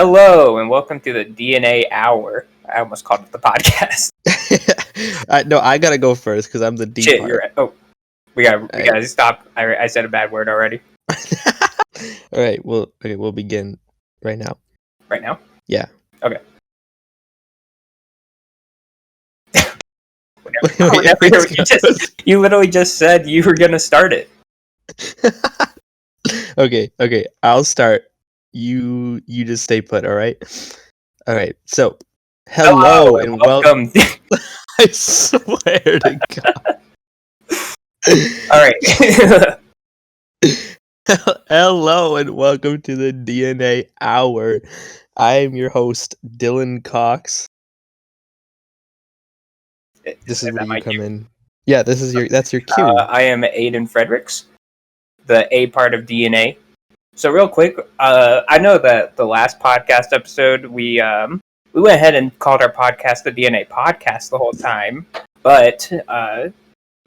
Hello, and welcome to the DNA Hour. I almost called it the podcast. No, I gotta go first because I'm the D Shit, part. you're right. Oh, we gotta stop. I said a bad word already. All right, we'll begin right now. Right now? Yeah. Okay. You literally just said you were gonna start it. Okay. I'll start. You just stay put. All right. So, hello and welcome. I swear to God. All right. Hello and welcome to the DNA Hour. I am your host, Dillon Cox. This is where you come in. Yeah, that's your cue. I am Aidan Fredericks, the A part of DNA. So real quick, I know that the last podcast episode we went ahead and called our podcast the DNA Podcast the whole time, but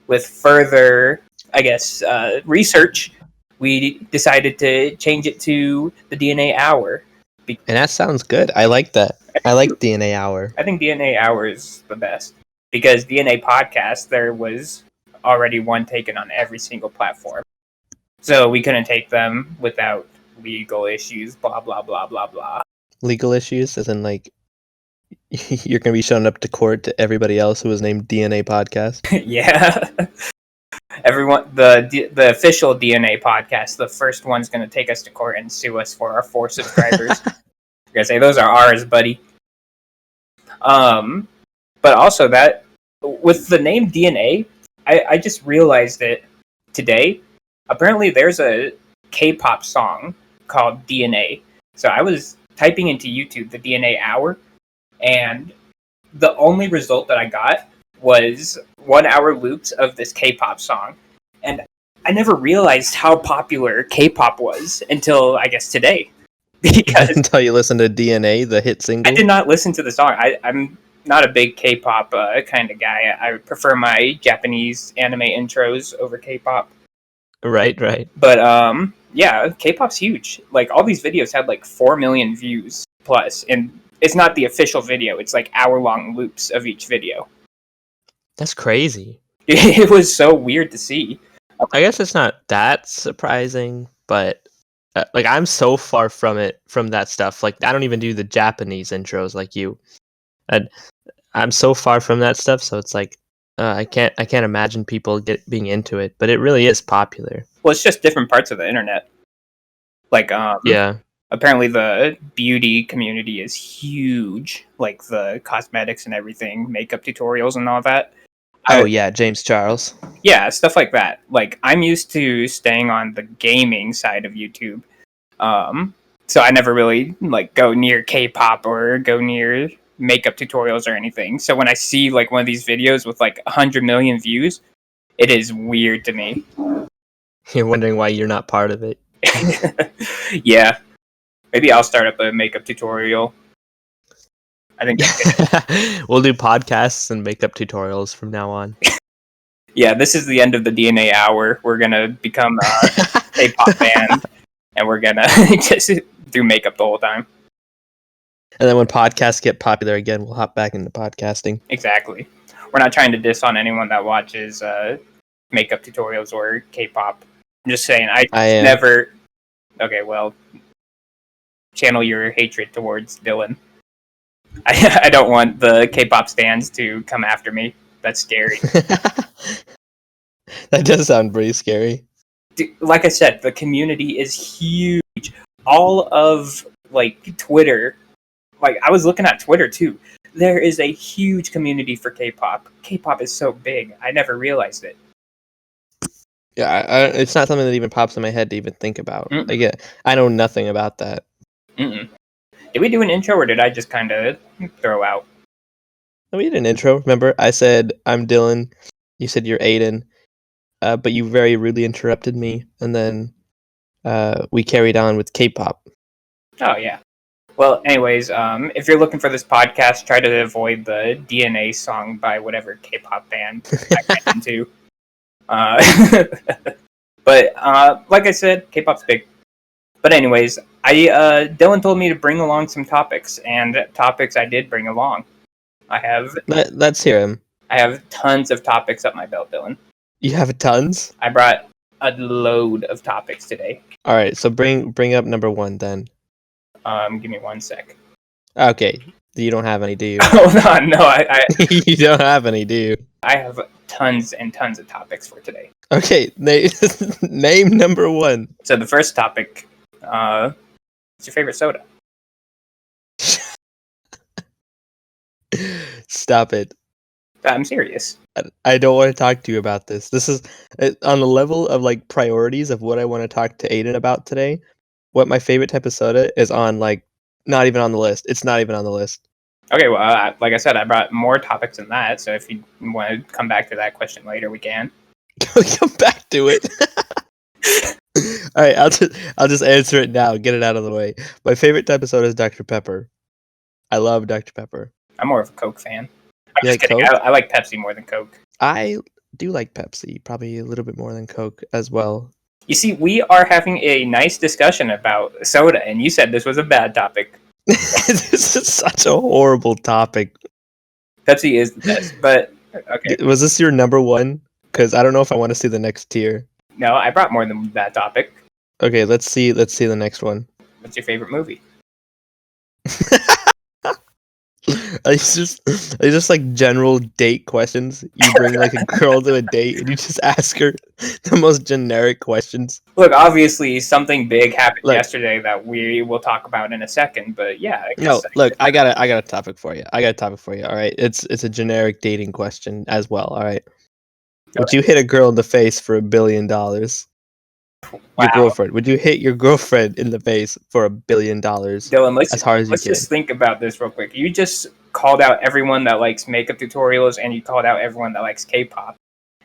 with further, I guess, research, we decided to change it to the DNA Hour. And that sounds good. I like that. I like DNA Hour. I think DNA Hour is the best because DNA Podcast, there was already one taken on every single platform. So we couldn't take them without legal issues, blah, blah, blah, blah, blah. Legal issues? As in, like, you're going to be showing up to court to everybody else who was named DNA Podcast? Yeah. Everyone, the official DNA Podcast, the first one's going to take us to court and sue us for our 4 subscribers. You're going to say, those are ours, buddy. But also that, with the name DNA, I just realized it today. Apparently, there's a K-pop song called DNA. So I was typing into YouTube the DNA Hour, and the only result that I got was 1 hour loops of this K-pop song. And I never realized how popular K-pop was until, I guess, today. Because until you listen to DNA, the hit single? I did not listen to the song. I'm not a big K-pop kind of guy. I prefer my Japanese anime intros over K-pop. Right. But yeah, K-pop's huge. Like, all these videos had like 4 million views plus, and it's not the official video. It's like hour-long loops of each video. That's crazy. It was so weird to see. I guess it's not that surprising, but like, I'm so far from that stuff. Like, I don't even do the Japanese intros like you. And I'm so far from that stuff, so it's like I can't imagine people being into it, but it really is popular. Well, it's just different parts of the internet. Like, yeah. Apparently the beauty community is huge, like the cosmetics and everything, makeup tutorials and all that. Yeah, James Charles. Yeah, stuff like that. Like, I'm used to staying on the gaming side of YouTube. So I never really like go near K-pop or go near makeup tutorials or anything. So when I see like one of these videos with like 100 million views, it is weird to me. You're wondering why you're not part of it. Yeah. Maybe I'll start up a makeup tutorial. I think we'll do podcasts and makeup tutorials from now on. Yeah, this is the end of the DNA Hour. We're gonna become a K-pop band, and we're gonna just do makeup the whole time. And then when podcasts get popular again, we'll hop back into podcasting. Exactly. We're not trying to diss on anyone that watches makeup tutorials or K-pop. I'm just saying, I never... Okay, well, channel your hatred towards Dillon. I don't want the K-pop stans to come after me. That's scary. That does sound pretty scary. Dude, like I said, the community is huge. All of, like, Twitter... Like, I was looking at Twitter, too. There is a huge community for K-pop. K-pop is so big. I never realized it. Yeah, it's not something that even pops in my head to even think about. Like, I know nothing about that. Did we do an intro, or did I just kind of throw out? No, we did an intro. Remember, I said, I'm Dillon. You said you're Aidan. But you very rudely interrupted me. And then we carried on with K-pop. Oh, yeah. Well, anyways, if you're looking for this podcast, try to avoid the DNA song by whatever K-pop band I get into. But like I said, K-pop's big. But anyways, Dylan told me to bring along some topics, and topics I did bring along. Let's hear him. I have tons of topics up my belt, Dylan. You have tons? I brought a load of topics today. All right, so bring up number 1 then. Give me 1 sec. Okay, you don't have any, do you? Hold on, no, I You don't have any, do you? I have tons and tons of topics for today. Okay, name number 1. So the first topic, what's your favorite soda? Stop it. I'm serious. I don't want to talk to you about this. This is on the level of like priorities of what I want to talk to Aidan about today. What my favorite type of soda is on like not even on the list. It's not even on the list. Okay, well, like I said, I brought more topics than that. So if you want to come back to that question later, we can. Come back to it. All right, I'll just answer it now. Get it out of the way. My favorite type of soda is Dr. Pepper. I love Dr. Pepper. I'm more of a Coke fan. I'm You just like kidding. Coke? I like Pepsi more than Coke. I do like Pepsi, probably a little bit more than Coke as well. You see, we are having a nice discussion about soda, and you said this was a bad topic. This is such a horrible topic. Pepsi is the best, but okay. Was this your number 1? Because I don't know if I want to see the next tier. No, I brought more than that topic. Okay, let's see the next one. What's your favorite movie? It's just like general date questions. You bring like a girl to a date and you just ask her the most generic questions. Look, obviously something big happened Look. yesterday that we will talk about in a second, but yeah. I got a topic for you. All right, it's a generic dating question as well. All right, would you hit a girl in the face for $1 billion? Your girlfriend. Would you hit your girlfriend in the face for $1 billion? Dylan, let's just think about this real quick. You just called out everyone that likes makeup tutorials, and you called out everyone that likes K-pop,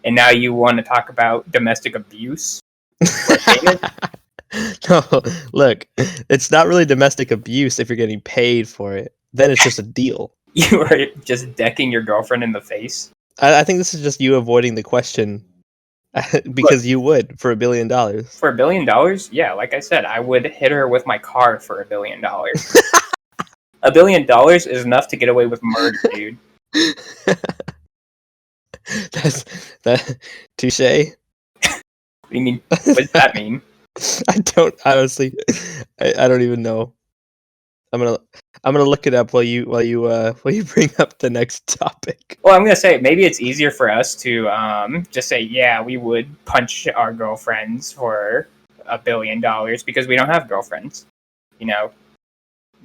and now you want to talk about domestic abuse? No, look, it's not really domestic abuse if you're getting paid for it. Then it's just a deal. You are just decking your girlfriend in the face? I think this is just you avoiding the question. Because you would for $1 billion. For $1 billion? Yeah, like I said, I would hit her with my car for $1 billion. $1 billion is enough to get away with murder, dude. That touche. What do you mean? What does that mean? I don't honestly. I don't even know. I'm gonna look it up while you bring up the next topic. Well, I'm gonna say maybe it's easier for us to just say, yeah, we would punch our girlfriends for $1 billion because we don't have girlfriends. You know,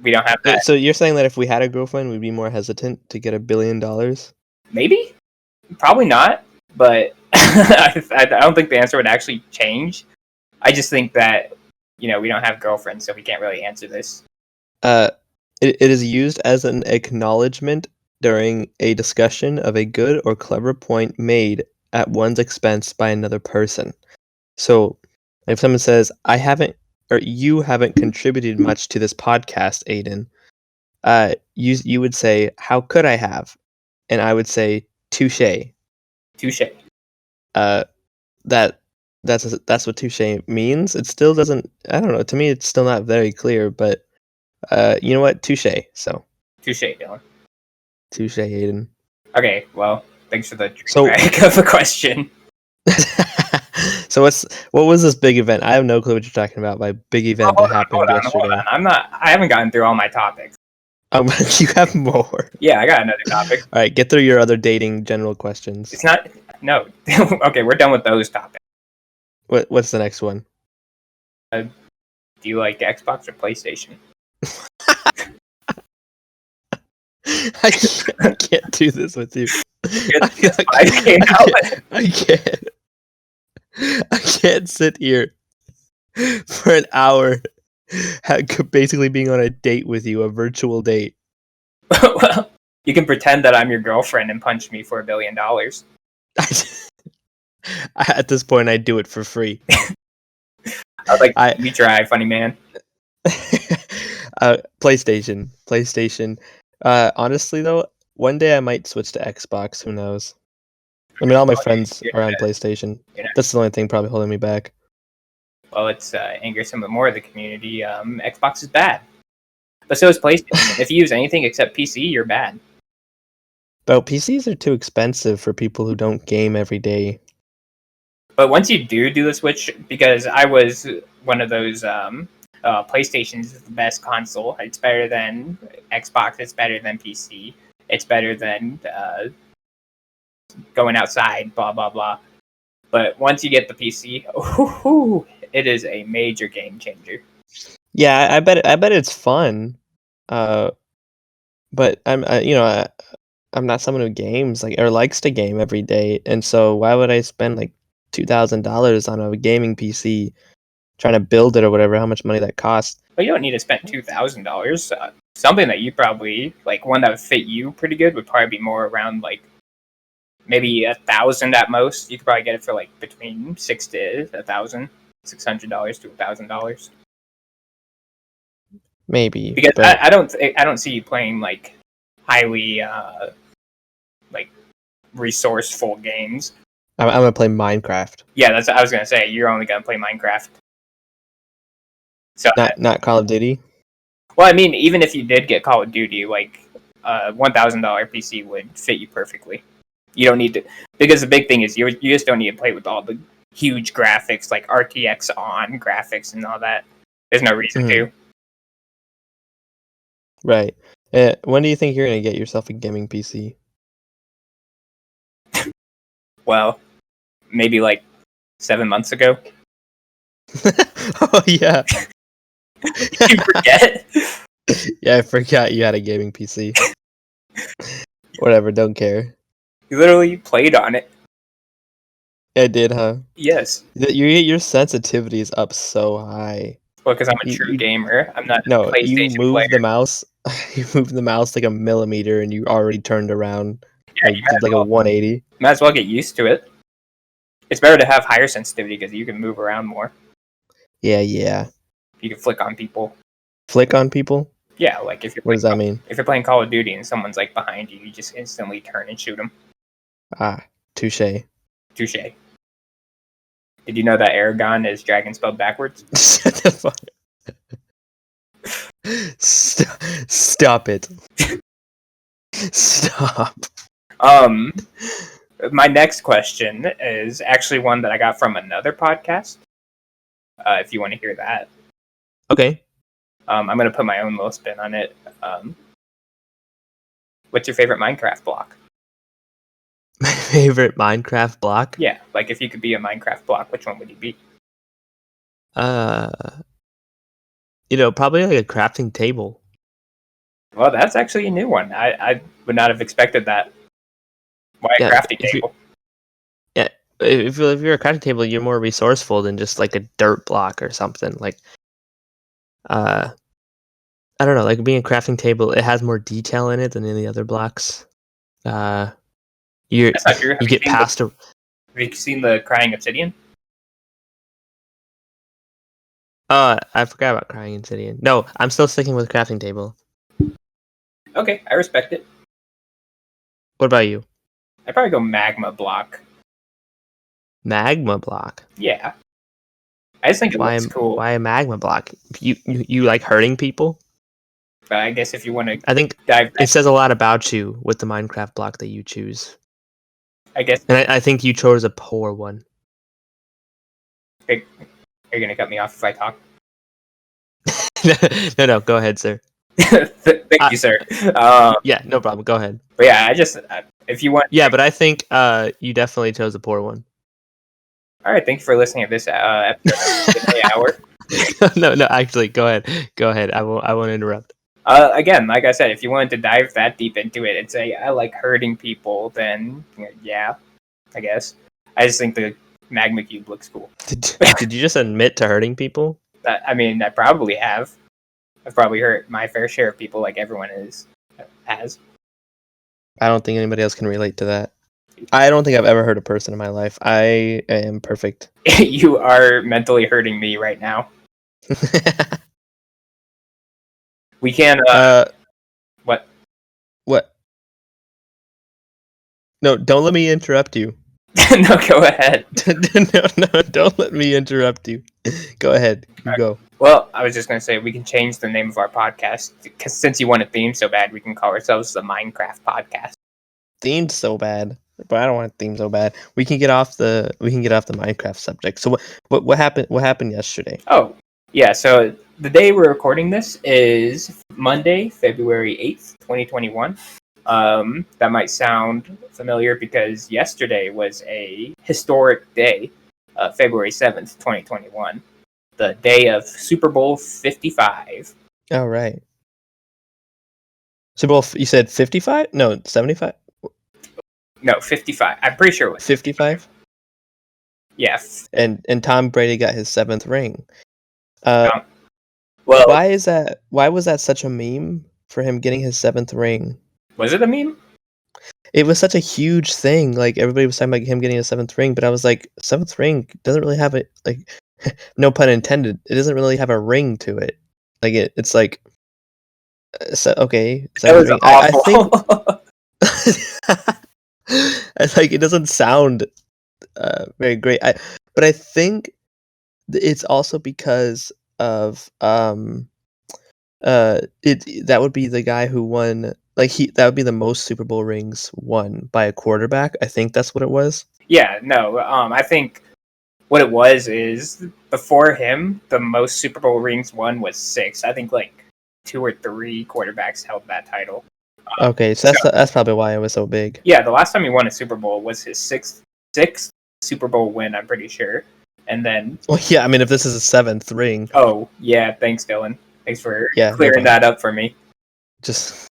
we don't have that. So you're saying that if we had a girlfriend, we'd be more hesitant to get $1 billion? Maybe, probably not. But I don't think the answer would actually change. I just think that we don't have girlfriends, so we can't really answer this. It is used as an acknowledgement during a discussion of a good or clever point made at one's expense by another person. So, if someone says, "I haven't," or "You haven't contributed much to this podcast, Aidan," you would say, "How could I have?" And I would say, "Touche." Touche. That's what touche means. It still doesn't. I don't know. To me, it's still not very clear, but. You know what? Touche. So. Touche, Dylan. Touche, Aidan. Okay, well, thanks for the drag of a question. So what was this big event? I have no clue what you're talking about by big event that happened yesterday. Hold on. I haven't gotten through all my topics. You have more. Yeah, I got another topic. All right, get through your other dating general questions. It's not. No. Okay, we're done with those topics. What's the next one? Do you like Xbox or PlayStation? I can't do this with you. I can't. I can't sit here for an hour, basically being on a date with you, a virtual date. Well, you can pretend that I'm your girlfriend and punch me for $1 billion. At this point, I'd do it for free. You try, funny man. PlayStation. Honestly, though, one day I might switch to Xbox. Who knows? I mean, all my friends are on PlayStation. That's the only thing probably holding me back. well, it's anger some more of the community. Xbox is bad, but so is PlayStation. If you use anything except PC, you're bad. But PCs are too expensive for people who don't game every day. But once you do the switch, because I was one of those, PlayStation is the best console. It's better than Xbox. It's better than PC. It's better than going outside. Blah blah blah. But once you get the PC, it is a major game changer. Yeah, I bet it's fun. But I'm not someone who games like or likes to game every day, and so why would I spend like $2,000 on a gaming PC trying to build it or whatever? How much money that costs? But you don't need to spend $2,000. Something that you probably like, one that would fit you pretty good, would probably be more around like maybe 1,000 at most. You could probably get it for like between $600 to $1,000, Maybe, because but I don't see you playing like highly like resourceful games. I'm gonna play Minecraft, Yeah, that's what I was gonna say. You're only gonna play Minecraft. So not Call of Duty. well, I mean, even if you did get Call of Duty, like $1,000 PC would fit you perfectly. You don't need to, because the big thing is you just don't need to play with all the huge graphics like RTX on graphics and all that. There's no reason to. Right. When do you think you're gonna get yourself a gaming PC? Well, maybe like 7 months ago. Oh yeah. You forget? Yeah, I forgot you had a gaming PC. Whatever, don't care. You literally played on it. I did, huh? Yes. Your sensitivity is up so high. Well, because I'm a true gamer. I'm not a No, you PlayStation move player. the mouse. You move the mouse like a millimeter, and you already turned around Yeah, you might as like a well. 180. Might as well get used to it. It's better to have higher sensitivity because you can move around more. Yeah. You can flick on people. Flick on people? Yeah, like if you're What does that mean? if you're playing Call of Duty and someone's like behind you, you just instantly turn and shoot them. Ah, touche. Touche. Did you know that Aragon is dragon spelled backwards? Shut the fuck. Stop it. Stop. My next question is actually one that I got from another podcast. If you want to hear that, Okay. I'm going to put my own little spin on it. What's your favorite Minecraft block? My favorite Minecraft block? Yeah, like if you could be a Minecraft block, which one would you be? Probably like a crafting table. Well, that's actually a new one. I would not have expected that. Why a crafting table? If you're a crafting table, you're more resourceful than just like a dirt block or something. Like, I don't know. Like being a crafting table, it has more detail in it than any other blocks. That's not true. You get past Have you seen the Crying Obsidian? I forgot about Crying Obsidian. No, I'm still sticking with crafting table. Okay, I respect it. What about you? I'd probably go magma block. Magma block. Yeah, I just think it looks cool. Why a magma block? You like hurting people? But I guess if you want to, I think dive, it says a lot about you with the Minecraft block that you choose. I guess. And I think you chose a poor one. Are you gonna cut me off if I talk? No, go ahead, sir. Thank you, sir. Yeah, no problem. Go ahead. But yeah, I just if you want. Yeah, but I think you definitely chose a poor one. All right, thank you for listening to this episode of the hour. No, actually, go ahead. I won't interrupt. Again, like I said, if you wanted to dive that deep into it and say I like hurting people, then yeah, I guess. I just think the magma cube looks cool. Did you just admit to hurting people? I mean, I probably have. I've probably hurt my fair share of people, like everyone has. I don't think anybody else can relate to that. I don't think I've ever hurt a person in my life. I am perfect. You are mentally hurting me right now. We can. What? What? No, don't let me interrupt you. No, go ahead. No, don't let me interrupt you. Go ahead. You go. Well, I was just going to say we can change the name of our podcast because since you want a theme so bad, we can call ourselves the Minecraft Podcast. Themed so bad, but I don't want a theme so bad. We can get off the Minecraft subject. So what happened? What happened yesterday? Oh, yeah. So the day we're recording this is Monday, February 8th, 2021. That might sound familiar because yesterday was a historic day, February 7th, 2021, the day of Super Bowl 55. All right. So both you said 55? No, 75? No, 55. I'm pretty sure it was 55? Yeah. And Tom Brady got his 7th ring. Well, Why was that such a meme for him getting his 7th ring? Was it a meme? It was such a huge thing. Like everybody was talking about him getting a 7th ring, but I was like, 7th ring doesn't really have it. Like, no pun intended. It doesn't really have a ring to it. Like it's like, so, okay, That was ring. awful. I think it doesn't sound very great. But I think it's also because of that would be the guy who won, like that would be the most Super Bowl rings won by a quarterback. I think that's what it was. Yeah, no. I think what it was is before him, the most Super Bowl rings won was 6. I think like 2 or 3 quarterbacks held that title. Okay, so that's probably why it was so big. Yeah, the last time he won a Super Bowl was his sixth Super Bowl win, I'm pretty sure. And then Well, yeah, I mean, if this is a 7th ring. Oh, yeah, thanks Dylan. Thanks for Yeah, clearing that up for me. Just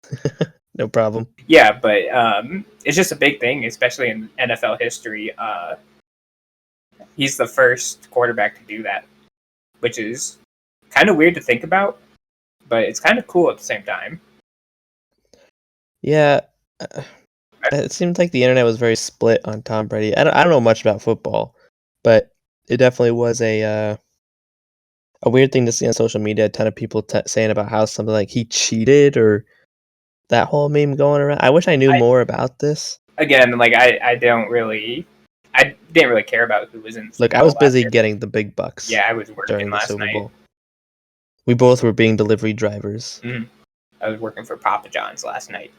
no problem. Yeah, but it's just a big thing, especially in NFL history. He's the first quarterback to do that, which is kind of weird to think about, but it's kind of cool at the same time. Yeah, it seemed like the internet was very split on Tom Brady. I don't know much about football, but it definitely was a weird thing to see on social media. A ton of people saying about how something like he cheated or that whole meme going around. I wish I knew more about this. Again, like I didn't really care about who was in the Super Look, I Bowl was busy last year. getting the big bucks. Yeah, I was working during the last Super night. Bowl. We both were being delivery drivers. I was working for Papa John's last night.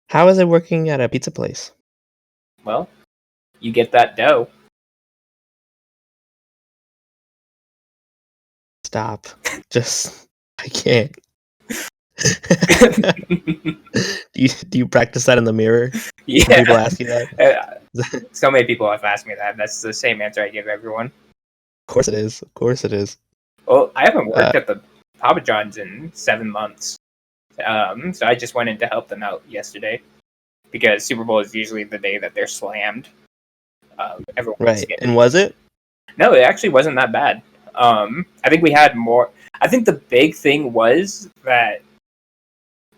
How is it working at a pizza place? Well, you get that dough. Stop. Just I can't. do you practice that in the mirror? Yeah. When people ask you that? So many people have asked me that. That's the same answer I give everyone. Of course it is. Of course it is. Well, I haven't worked at the Papa John's in 7 months. So I just went in to help them out yesterday because Super Bowl is usually the day that they're slammed. Right. And was it? No, it actually wasn't that bad. I think we had more. I think the big thing was that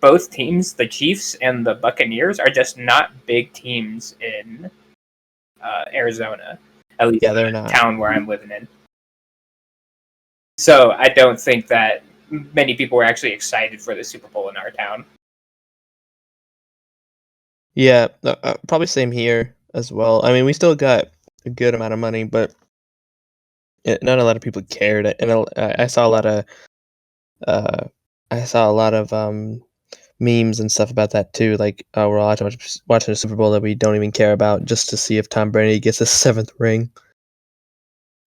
both teams, the Chiefs and the Buccaneers, are just not big teams in Arizona. At least they're not. The town where I'm living in. So I don't think that many people were actually excited for the Super Bowl in our town. Yeah, probably same here as well. I mean, we still got a good amount of money, but not a lot of people cared. And I saw a lot of memes and stuff about that too. Like we're watching a Super Bowl that we don't even care about just to see if Tom Brady gets his 7th ring.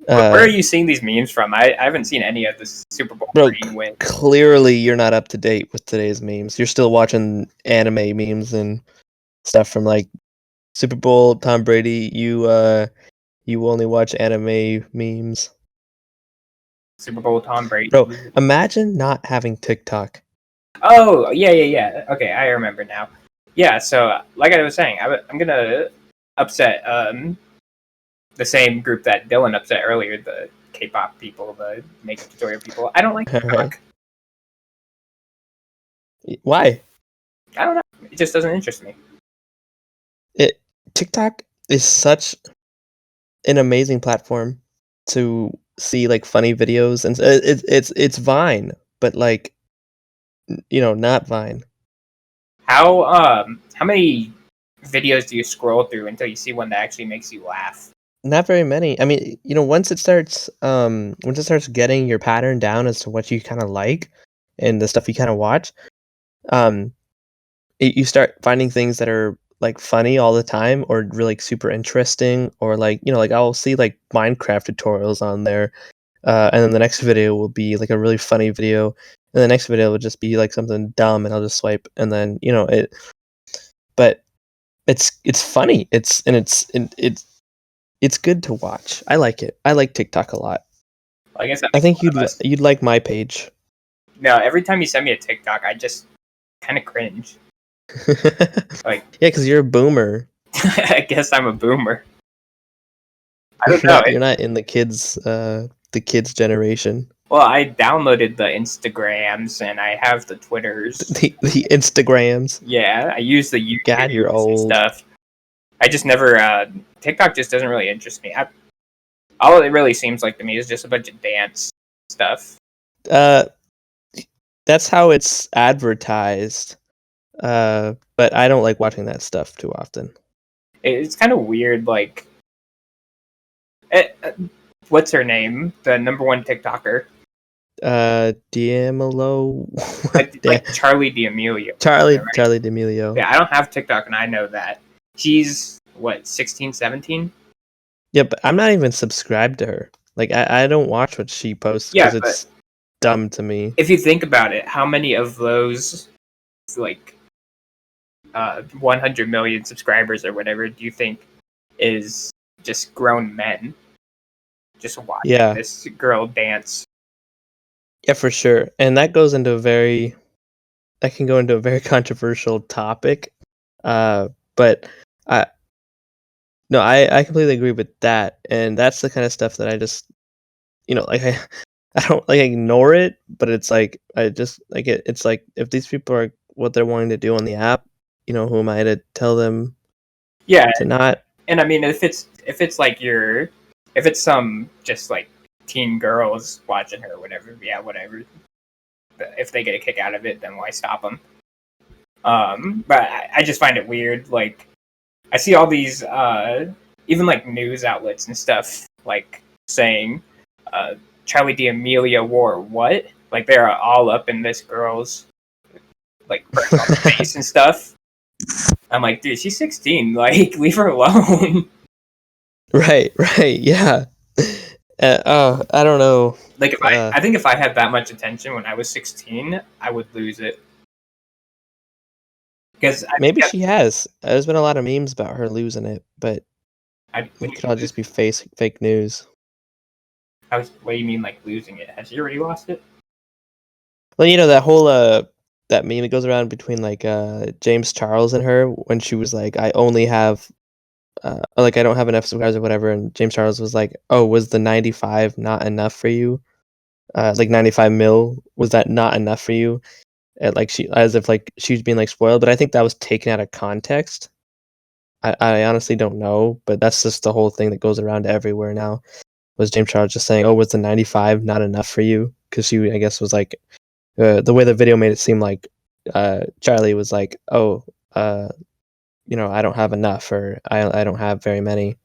Where are you seeing these memes from? I haven't seen any of the Super Bowl win. Clearly, you're not up to date with today's memes. You're still watching anime memes and stuff from like Super Bowl. Tom Brady, you only watch anime memes. Super Bowl Tom Brady. Bro, imagine not having TikTok. Oh, yeah. Okay, I remember now. Yeah, so like I was saying, I'm gonna upset the same group that Dylan upset earlier, the K-pop people, the makeup tutorial people. I don't like TikTok. Why? I don't know. It just doesn't interest me. TikTok is such an amazing platform to see like funny videos, and it's Vine, but like not Vine. How many videos do you scroll through until you see one that actually makes you laugh? Not very many. I mean, once it starts getting your pattern down as to what you kind of like and the stuff you kind of watch, um, you start finding things that are like funny all the time or really like super interesting, or like, like I'll see like Minecraft tutorials on there, and then the next video will be like a really funny video, and the next video will just be like something dumb, and I'll just swipe, and then it. But it's funny. It's good to watch. I like it. I like TikTok a lot. Well, I guess that I makes think one of us. you'd like my page. No, every time you send me a TikTok, I just kind of cringe. Like, Yeah, because you're a boomer. I guess I'm a boomer. I don't know. You're not in the kids generation. Well, I downloaded the Instagrams and I have the Twitters. The Instagrams. Yeah, I use the YouTubes God, you're and old. stuff. I just never. TikTok just doesn't really interest me. All it really seems like to me is just a bunch of dance stuff. That's how it's advertised. But I don't like watching that stuff too often. It's kind of weird. Like, what's her name? The number one TikToker. D'Amelio. Like Charlie D'Amelio. Charlie right? Charlie D'Amelio. Yeah, I don't have TikTok and I know that. She's what, 16, 17? Yeah, but I'm not even subscribed to her. Like I don't watch what she posts because it's dumb to me. If you think about it, how many of those like 100 million subscribers or whatever do you think is just grown men just watching this girl dance? Yeah, for sure. And that can go into a very controversial topic. But I completely agree with that. And that's the kind of stuff that I just, like I don't like ignore it, but it's like I just like it. It's like if these people are what they're wanting to do on the app, who am I to tell them? Yeah, to not. And I mean, if it's some just like teen girls watching her or whatever, yeah, whatever. But if they get a kick out of it, then why stop them? But I just find it weird. Like, I see all these, even like news outlets and stuff, like saying, Charlie D'Amelio wore what? Like, they're all up in this girl's like personal face and stuff. I'm like, dude, she's 16. Like, leave her alone. Right, yeah. I don't know. Like, I think if I had that much attention when I was 16, I would lose it. Because maybe she has. There's been a lot of memes about her losing it, but it could all just be fake news. What do you mean, like losing it? Has she already lost it? Well, that whole that meme that goes around between like James Charles and her when she was like, I only have like I don't have enough subscribers or whatever, and James Charles was like, oh, was the 95 not enough for you? Like 95 mil, was that not enough for you? And like as if like she's being like spoiled, but I think that was taken out of context. I honestly don't know, but that's just the whole thing that goes around everywhere now. Was James Charles just saying, oh, was the 95 not enough for you? Because she, I guess, was like, the way the video made it seem like Charlie was like, oh, I don't have enough, or I don't have very many.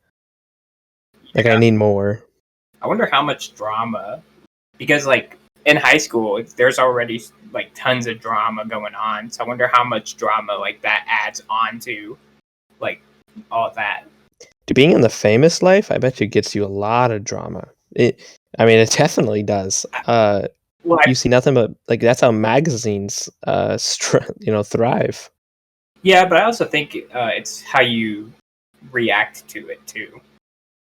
Like, I need more. I wonder how much drama, because like in high school, there's already like tons of drama going on. So I wonder how much drama like that adds on to like all that. Being in the famous life, I bet you gets you a lot of drama. It definitely does. You see nothing but like that's how magazines, thrive. Yeah, but I also think it's how you react to it too.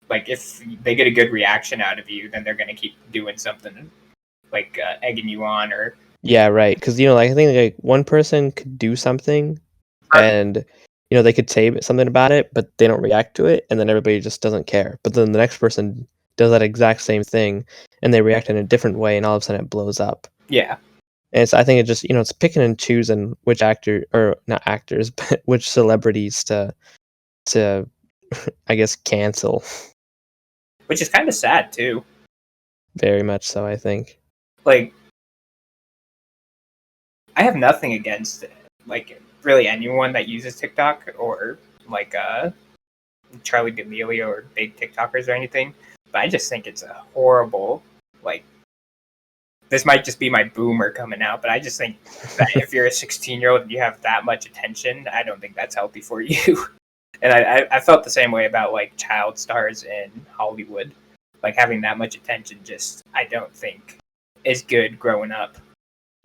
Like if they get a good reaction out of you, then they're gonna keep doing something like egging you on, or yeah, right. Because like I think like one person could do something, and they could say something about it, but they don't react to it, and then everybody just doesn't care. But then the next person does that exact same thing, and they react in a different way, and all of a sudden it blows up. Yeah. And I think it just it's picking and choosing which actor, or not actors, but which celebrities to I guess cancel. Which is kind of sad too. Very much so, I think. Like, I have nothing against like really anyone that uses TikTok or like Charlie D'Amelio or big TikTokers or anything, but I just think it's a horrible, like, this might just be my boomer coming out, but I just think that if you're a 16-year-old and you have that much attention, I don't think that's healthy for you. And I felt the same way about like child stars in Hollywood. Like having that much attention just, I don't think is good growing up.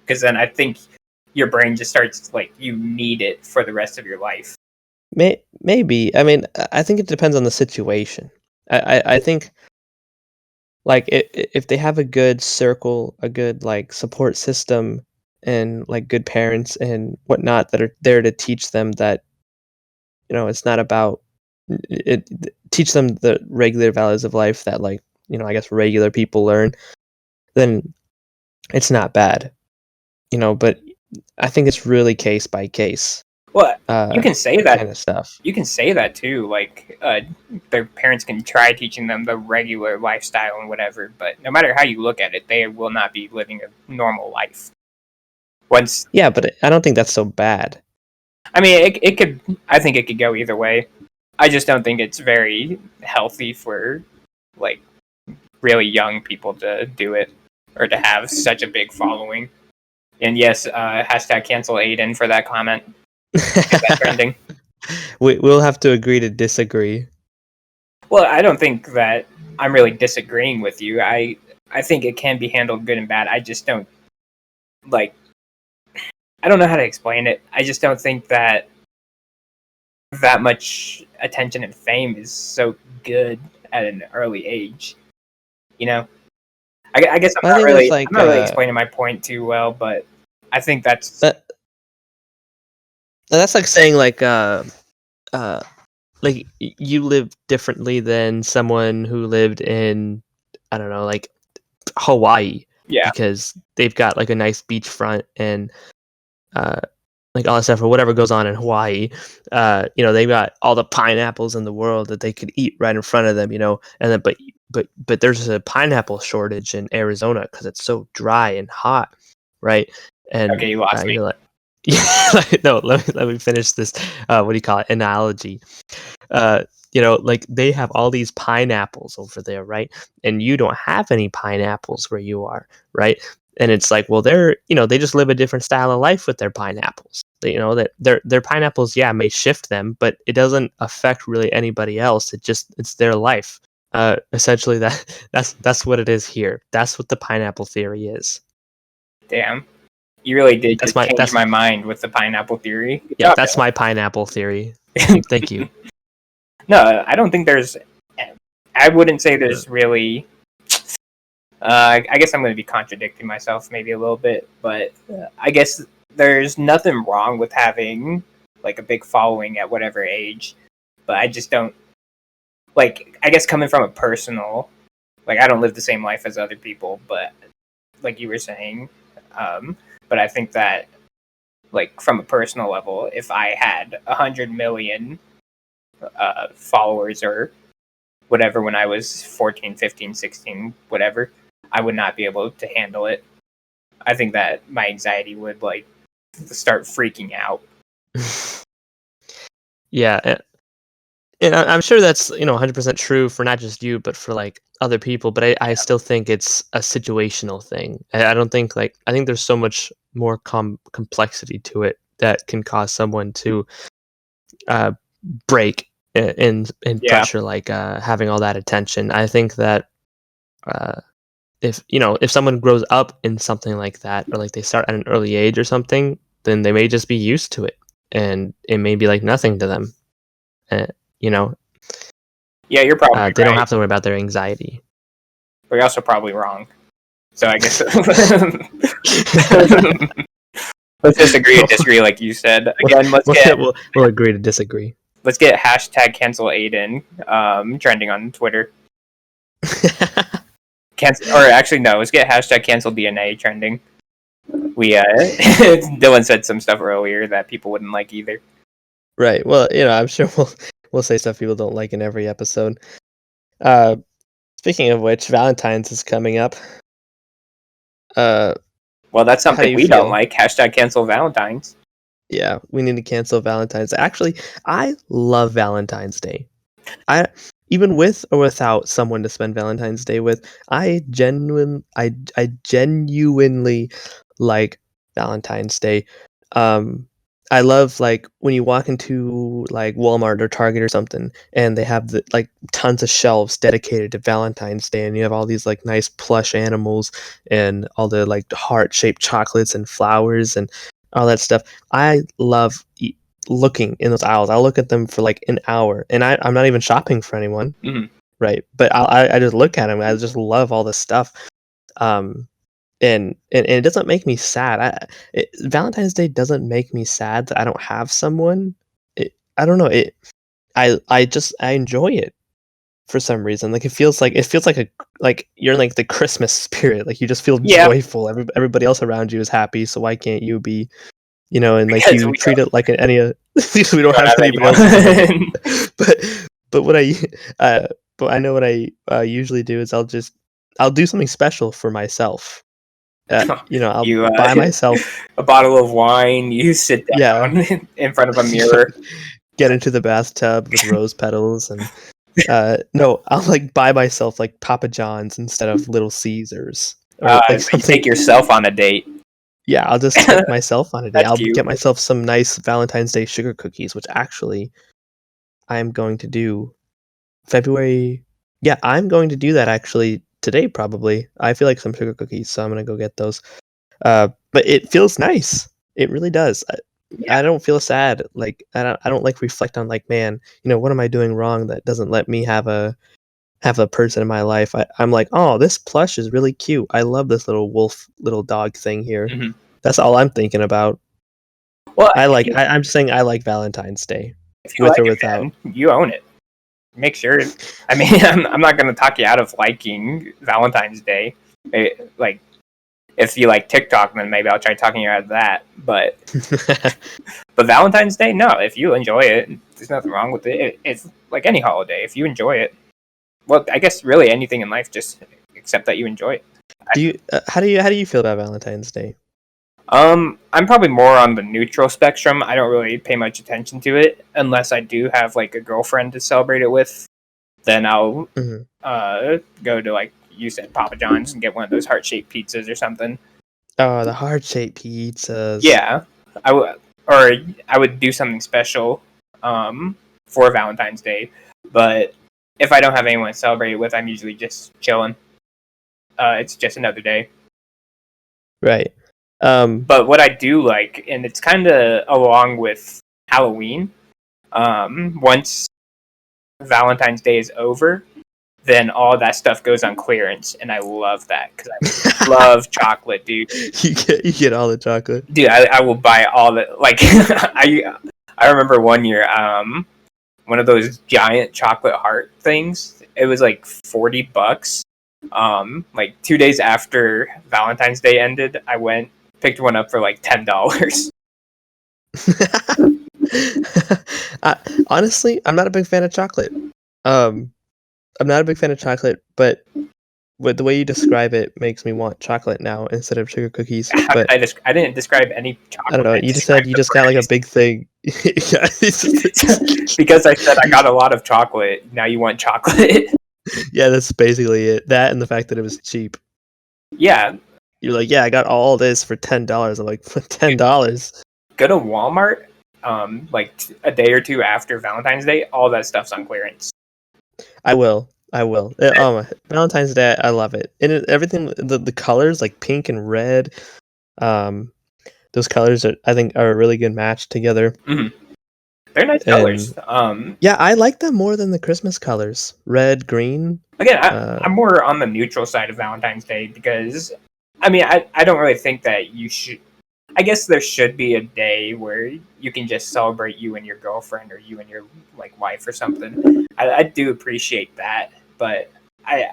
Because then I think your brain just starts, like, you need it for the rest of your life. Maybe. I mean, I think it depends on the situation. I think, like, if they have a good circle, a good, like, support system, and, like, good parents and whatnot that are there to teach them that, it's not about teach them the regular values of life that, like, I guess regular people learn, then it's not bad, but I think it's really case by case. Well, you can say that kind of stuff. You can say that too. Like, their parents can try teaching them the regular lifestyle and whatever, but no matter how you look at it, they will not be living a normal life. Yeah, but I don't think that's so bad. I mean, it could. I think it could go either way. I just don't think it's very healthy for, like, really young people to do it or to have such a big following. And yes, hashtag cancel Aidan for that comment. Get that trending. We'll have to agree to disagree. Well, I don't think that I'm really disagreeing with you. I think it can be handled good and bad. I just don't, like, I don't know how to explain it. I just don't think that much attention and fame is so good at an early age. I guess I'm not really explaining my point too well, but I think that's like saying, like, like, you live differently than someone who lived in, I don't know, like Hawaii, because they've got, like, a nice beachfront and like all that stuff, or whatever goes on in Hawaii. They've got all the pineapples in the world that they could eat right in front of them, and then but there's a pineapple shortage in Arizona because it's so dry and hot, right? And okay, you lost me. You're like, yeah, no, let me finish this. What do you call it? Analogy. Like, they have all these pineapples over there, right? And you don't have any pineapples where you are, right? And it's like, well, they just live a different style of life with their pineapples. That their pineapples, yeah, may shift them, but it doesn't affect really anybody else. It's their life. Essentially, that's what it is here. That's what the pineapple theory is. Damn, you really did change my mind with the pineapple theory. Good job, that's my pineapple theory. Thank you. No, I don't think there's. I wouldn't say there's really. I guess I'm going to be contradicting myself maybe a little bit, but I guess there's nothing wrong with having, like, a big following at whatever age, but I just don't, like, I guess coming from a personal, like, I don't live the same life as other people, but like you were saying, but I think that, like, from a personal level, if I had 100 million followers or whatever when I was 14, 15, 16, whatever, I would not be able to handle it. I think that my anxiety would, like, start freaking out. Yeah, and I'm sure that's 100% true for not just you, but for, like, other people. But I still think it's a situational thing. I don't think, like, I think there's so much more complexity to it that can cause someone to break in pressure, like having all that attention. I think that if someone grows up in something like that, or like they start at an early age or something, then they may just be used to it, and it may be like nothing to them. Yeah, you're probably right. They don't have to worry about their anxiety. But you're also probably wrong. So I guess let's disagree to disagree, like you said. Again, we'll agree to disagree. Let's get hashtag cancel Aidan trending on Twitter. Let's get hashtag cancel DNA trending. We Dylan said some stuff earlier that people wouldn't like either. Right. Well, I'm sure we'll say stuff people don't like in every episode. Speaking of which, Valentine's is coming up. Well, that's something we don't like. Hashtag cancel Valentine's. Yeah, we need to cancel Valentine's Day. Actually, I love Valentine's Day. I even with or without someone to spend Valentine's Day with, I genuinely like Valentine's Day. Um, I love like when you walk into like Walmart or Target or something, and they have the like tons of shelves dedicated to Valentine's Day, and you have all these like nice plush animals and all the like heart shaped chocolates and flowers and all that stuff. I love looking in those aisles. I'll look at them for like an hour, and I'm not even shopping for anyone, right? But I just look at them. I just love all this stuff, and it doesn't make me sad. Valentine's Day doesn't make me sad that I don't have someone. I don't know. I enjoy it for some reason. Like it feels like like you're in like the Christmas spirit. Like you just feel joyful. Everybody else around you is happy, so why can't you be? And like Because you we treat it like any we don't don't have have anybody anyone. else. But what but I know what I usually do is I'll do something special for myself. I'll You buy myself a bottle of wine. You sit down in front of a mirror. get into the bathtub with rose petals and no, I'll like buy myself like Papa John's instead of Little Caesars or like So you something. take yourself on a date. Yeah, I'll just take myself on a date. That's I'll cute. get myself some nice Valentine's Day sugar cookies, which actually I'm going to do February. Yeah, I'm going to do that actually today probably. I feel like some sugar cookies, so I'm gonna go get those. But it feels nice. It really does. I don't feel sad. Like I don't like reflect on like, man, what am I doing wrong that doesn't let me have a person in my life. I'm like, oh, this plush is really cute. I love this little dog thing here. That's all I'm thinking about. Well, I'm just saying I like Valentine's Day, if you with like or it, without. man, you own it. Make sure. I mean, I'm not going to talk you out of liking Valentine's Day. Like, if you like TikTok, then maybe I'll try talking you out of that. But Valentine's Day, no. If you enjoy it, there's nothing wrong with it. It's like any holiday. If you enjoy it, well, I guess really anything in life, just except that you enjoy it. Do you? How do you feel about Valentine's Day? I'm probably more on the neutral spectrum. I don't really pay much attention to it unless I do have like a girlfriend to celebrate it with. Then I'll go to, like you said, Papa John's and get one of those heart-shaped pizzas or something. Oh, the heart-shaped pizzas. Yeah, I would do something special for Valentine's Day. But if I don't have anyone to celebrate it with, I'm usually just chilling. It's just another day. Right. But what I do like, and it's kind of along with Halloween, once Valentine's Day is over, then all that stuff goes on clearance, and I love that because I love chocolate, dude. You get all the chocolate, dude. I will buy all the like. I remember one year, one of those giant chocolate heart things. It was like $40. Like 2 days after Valentine's Day ended, I picked one up for like $10. Honestly, I'm not a big fan of chocolate. I'm not a big fan of chocolate, but the way you describe it makes me want chocolate now instead of sugar cookies. But I didn't describe any chocolate. I don't know. You just said you just got like a big thing. Because I said I got a lot of chocolate. Now you want chocolate. Yeah, that's basically it. That and the fact that it was cheap. Yeah. You're like, yeah, I got all this for $10. I'm like, for $10. Go to Walmart, like a day or two after Valentine's Day. All that stuff's on clearance. I will. Valentine's Day, I love it. And everything, the colors like pink and red, those colors I think are a really good match together. They're nice colors. Yeah, I like them more than the Christmas colors, red, green. Again, I'm more on the neutral side of Valentine's Day because, I mean, I don't really think that you should. I guess there should be a day where you can just celebrate you and your girlfriend or you and your like wife or something. I do appreciate that, but I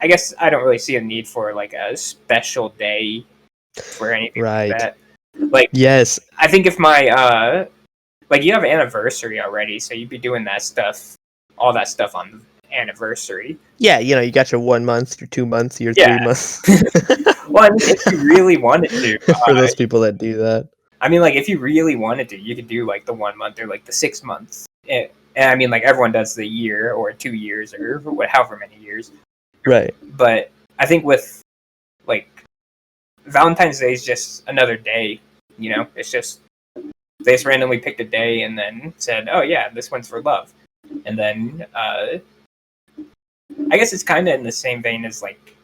guess I don't really see a need for like a special day for anything like that. Like, yes, I think if my like you have anniversary already, so you'd be doing that stuff, all that stuff on anniversary. Yeah, you got your 1 month, your 2 months, your 3 months. Well, I mean, if you really wanted to, for those people that do that. I mean, like, if you really wanted to, you could do like the 1 month or like the 6 months. And I mean, like, everyone does the year or 2 years or however many years. Right. But I think with like Valentine's Day is just another day. You know, it's just they just randomly picked a day and then said, "Oh yeah, this one's for love." And then I guess it's kind of in the same vein as like.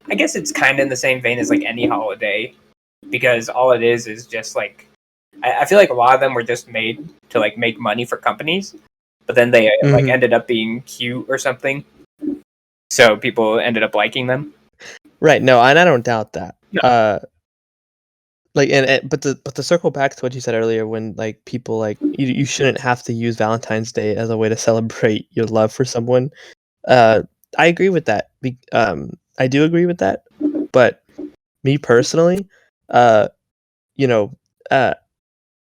I guess it's kind of in the same vein as like any holiday, because all it is just like I feel like a lot of them were just made to like make money for companies, but then they like ended up being cute or something, so people ended up liking them. Right. No, and I don't doubt that. No. Like but to circle back to what you said earlier, when like people like you shouldn't have to use Valentine's Day as a way to celebrate your love for someone. I agree with that. I do agree with that, but me personally, you know,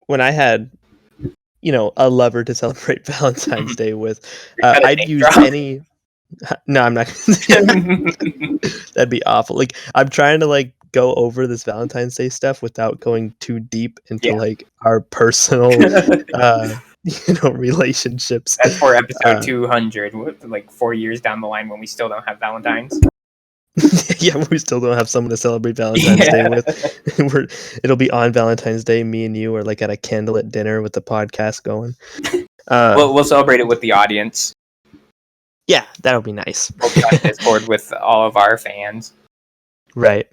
when I had a lover to celebrate Valentine's Day with, I'd use any. No, I'm not. That'd be awful. Like, I'm trying to like go over this Valentine's Day stuff without going too deep into like our personal, relationships. That's for episode 200, like 4 years down the line when we still don't have Valentine's. Yeah, we still don't have someone to celebrate Valentine's Day with. It'll be on Valentine's Day. Me and you are like at a candlelit dinner with the podcast going. We'll celebrate it with the audience. Yeah, that'll be nice. We'll be on Discord with all of our fans. Right.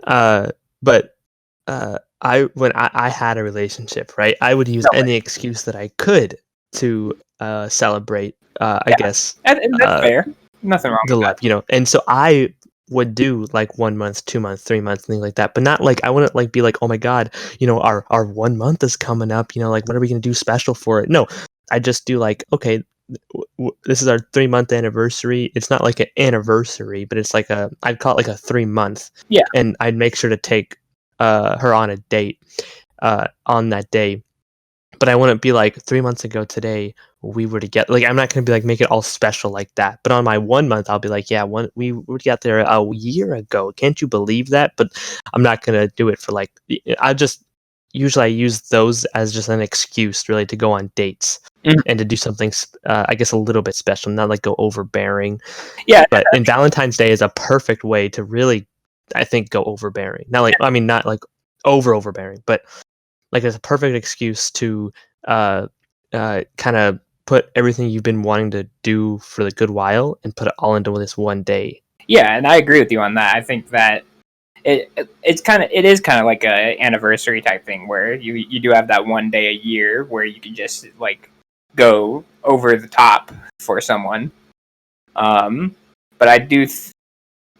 But when I had a relationship, right, I would use any excuse that I could to celebrate. I guess and that's fair. Nothing wrong with that. You know, and so I would do like 1 month, 2 months, 3 months, things like that. But not like I wouldn't like be like, oh my god, our 1 month is coming up. Like what are we gonna do special for it? No, I just do like, okay, this is our 3-month anniversary. It's not like an anniversary, but it's like I'd call it like a 3 month. Yeah. And I'd make sure to take her on a date on that day. But I wouldn't be like 3 months ago today we were together. Like I'm not gonna be like make it all special like that. But on my 1 month, I'll be like, yeah, we got there a year ago. Can't you believe that? But I'm not gonna do it for like. I use those as just an excuse really to go on dates and to do something I guess a little bit special, not like go overbearing. But in Valentine's Day is a perfect way to really, I think, go overbearing. Not like not like overbearing, but like it's a perfect excuse to kind of put everything you've been wanting to do for the good while and put it all into this one day. Yeah, and I agree with you on that. I think that it is kind of like a anniversary type thing where you do have that one day a year where you can just like go over the top for someone. But I do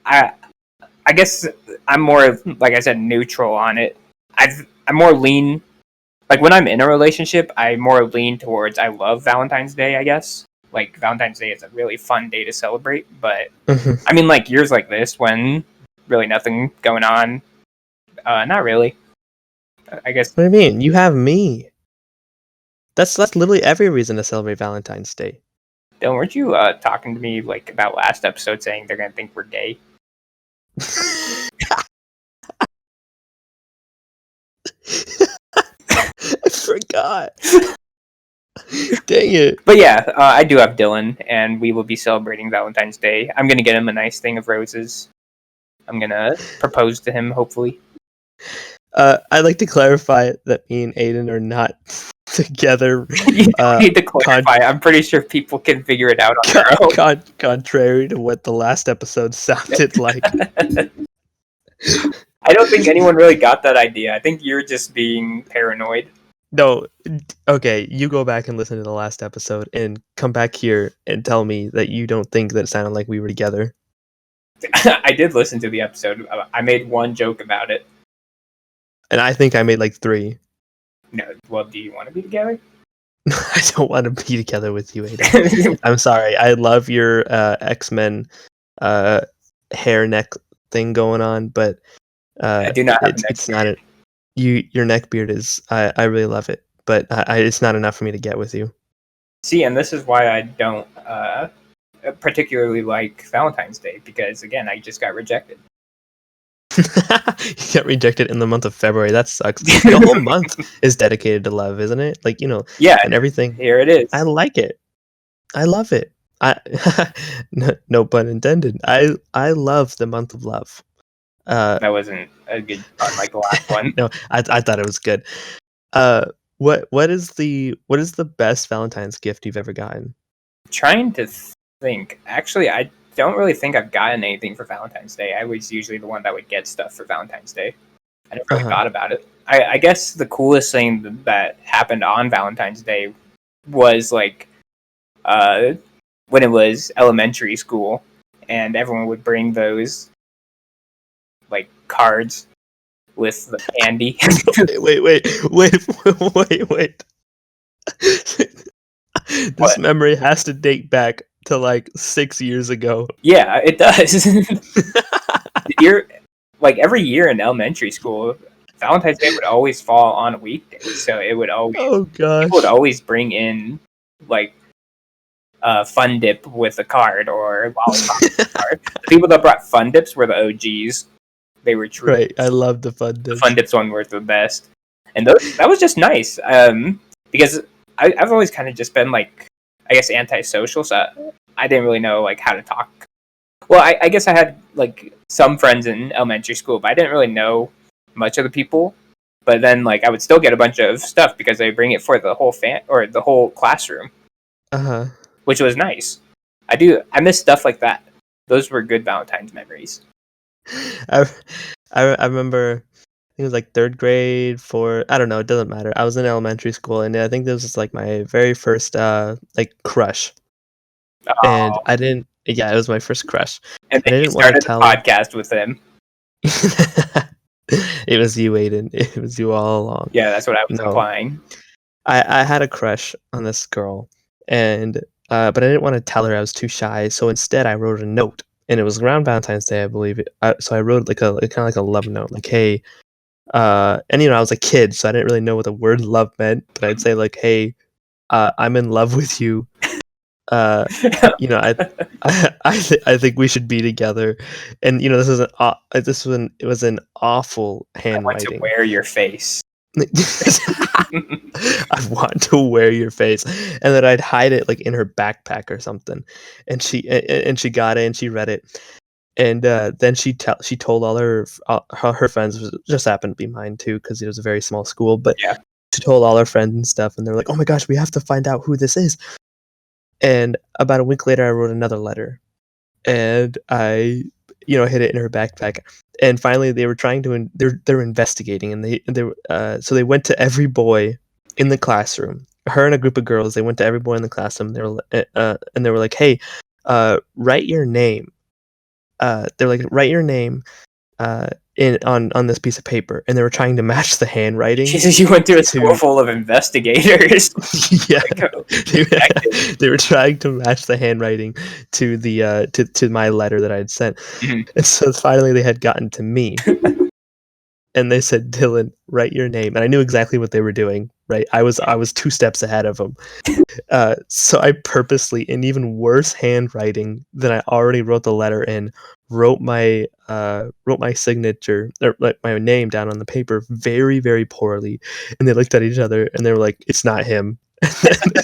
I guess I'm more, like I said, neutral on it. I'm more lean, like when I'm in a relationship, I more lean towards I love Valentine's Day, I guess. Like Valentine's Day is a really fun day to celebrate, but I mean like years like this when really nothing going on, not really. I guess. What do you mean? You have me. That's literally every reason to celebrate Valentine's Day. Dylan, weren't you talking to me like about last episode saying they're gonna think we're gay? I forgot. Dang it. But yeah, I do have Dylan, and we will be celebrating Valentine's Day. I'm gonna get him a nice thing of roses. I'm gonna propose to him, hopefully. I'd like to clarify that me and Aidan are not together. You don't need to clarify. I'm pretty sure people can figure it out on their own. Contrary to what the last episode sounded like. I don't think anyone really got that idea. I think you're just being paranoid. No, okay, you go back and listen to the last episode and come back here and tell me that you don't think that it sounded like we were together. I did listen to the episode. I made one joke about it. And I think I made like 3. No, well, do you want to be together? I don't want to be together with you, Aidan. I'm sorry. I love your X-Men hair neck thing going on, but I do not have it's not it. Your neck beard is. I really love it, but it's not enough for me to get with you. See, and this is why I don't particularly like Valentine's Day, because again, I just got rejected. You get rejected in the month of February. That sucks. The whole month is dedicated to love, isn't it? Like, Yeah, and everything. here it is. I like it. I love it. I no pun intended. I love the month of love. That wasn't a good pun like the last one. No, I thought it was good. What is the best Valentine's gift you've ever gotten? Trying to think. Actually, I don't really think I've gotten anything for Valentine's Day. I was usually the one that would get stuff for Valentine's Day. I never really thought about it. I guess the coolest thing that happened on Valentine's Day was like when it was elementary school, and everyone would bring those like cards with the candy. Wait. This memory has to date back to like 6 years ago. Yeah, it does. Like every year in elementary school, Valentine's Day would always fall on a weekday, so it would always people would always bring in like Fun Dip with a card or lollipop with a card. The people that brought Fun Dips were the OGs. They were true. Right, I love the Fun Dips. The Fun Dips one were the best, and that was just nice. Because I've always kind of just been like, I guess, antisocial, so I didn't really know like how to talk. Well, I guess I had like some friends in elementary school, but I didn't really know much of the people. But then like I would still get a bunch of stuff because they bring it for the whole the whole classroom. Which was nice. I miss stuff like that. Those were good Valentine's memories. I remember, I think it was like 3rd grade, I don't know, it doesn't matter. I was in elementary school, and I think this was like my very first like crush. And I didn't. Yeah, it was my first crush. And then you started the podcast with him. It was you, Aidan. It was you all along. Yeah, that's what I was implying. I had a crush on this girl, and but I didn't want to tell her. I was too shy, so instead I wrote a note, and it was around Valentine's Day, I believe. So I wrote like kind of like a love note, like, hey, and I was a kid, so I didn't really know what the word love meant, but I'd say like, hey, I'm in love with you. I think we should be together, and this is it was an awful handwriting. I want to wear your face. I want to wear your face, and then I'd hide it like in her backpack or something, and she got it and she read it, and then she told all her friends, just happened to be mine too because it was a very small school, but yeah, she told all her friends and stuff, and they're like, oh my gosh, we have to find out who this is. And about a week later, I wrote another letter, and I, hid it in her backpack. And finally, they were they're investigating, and so they went to every boy in the classroom. Her and a group of girls. They went to every boy in the classroom. They were like, hey, write your name. They're like, write your name. On this piece of paper, and they were trying to match the handwriting. Jesus, you went through a school full of investigators. Yeah, they were trying to match the handwriting to the to my letter that I had sent. Mm-hmm. And so finally they had gotten to me, and they said, Dillon, write your name. And I knew exactly what they were doing. Right, I was 2 steps ahead of them. So I purposely, in even worse handwriting than I already wrote the letter in, wrote my signature, or like my name, down on the paper very, very poorly. And they looked at each other and they were like, it's not him. And they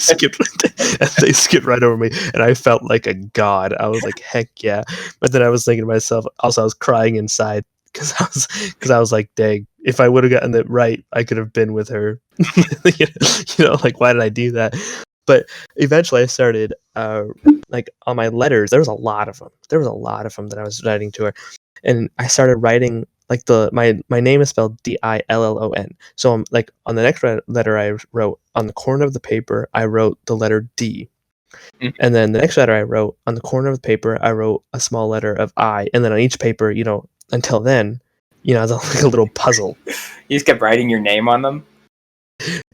skipped right over me, and I felt like a god. I was like, heck yeah. But then I was thinking to myself, also I was crying inside because I was like, dang, if I would have gotten it right, I could have been with her. Like, why did I do that? But eventually I started like on my letters, there was a lot of them that I was writing to her, and I started writing like my name is spelled Dillon. So I'm like, on the next letter I wrote, on the corner of the paper I wrote the letter D. Mm-hmm. And then the next letter I wrote, on the corner of the paper I wrote a small letter of I, and then on each paper, until then, it was like a little puzzle. You just kept writing your name on them?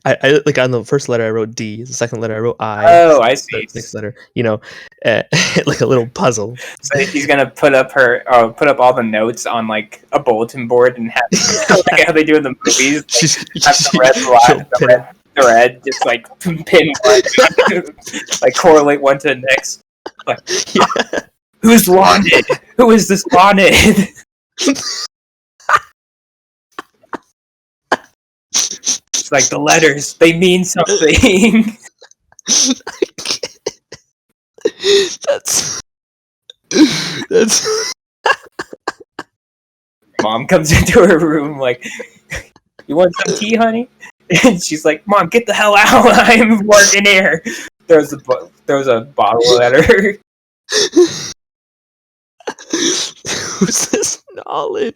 I like, on the first letter I wrote D, the second letter I wrote I. Oh, I see. The next letter, like a little puzzle. So he's gonna put up all the notes on like a bulletin board and have like how they do in the movies. Have the red line, the red thread, just like pin one, like correlate one to the next. Like, yeah. Who's wanted? Who is this wanted? She's like, the letters, they mean something. That's Mom comes into her room like, you want some tea, honey? And she's like, Mom, get the hell out. I'm working here. Throws a bottle at her. Who's this knowledge?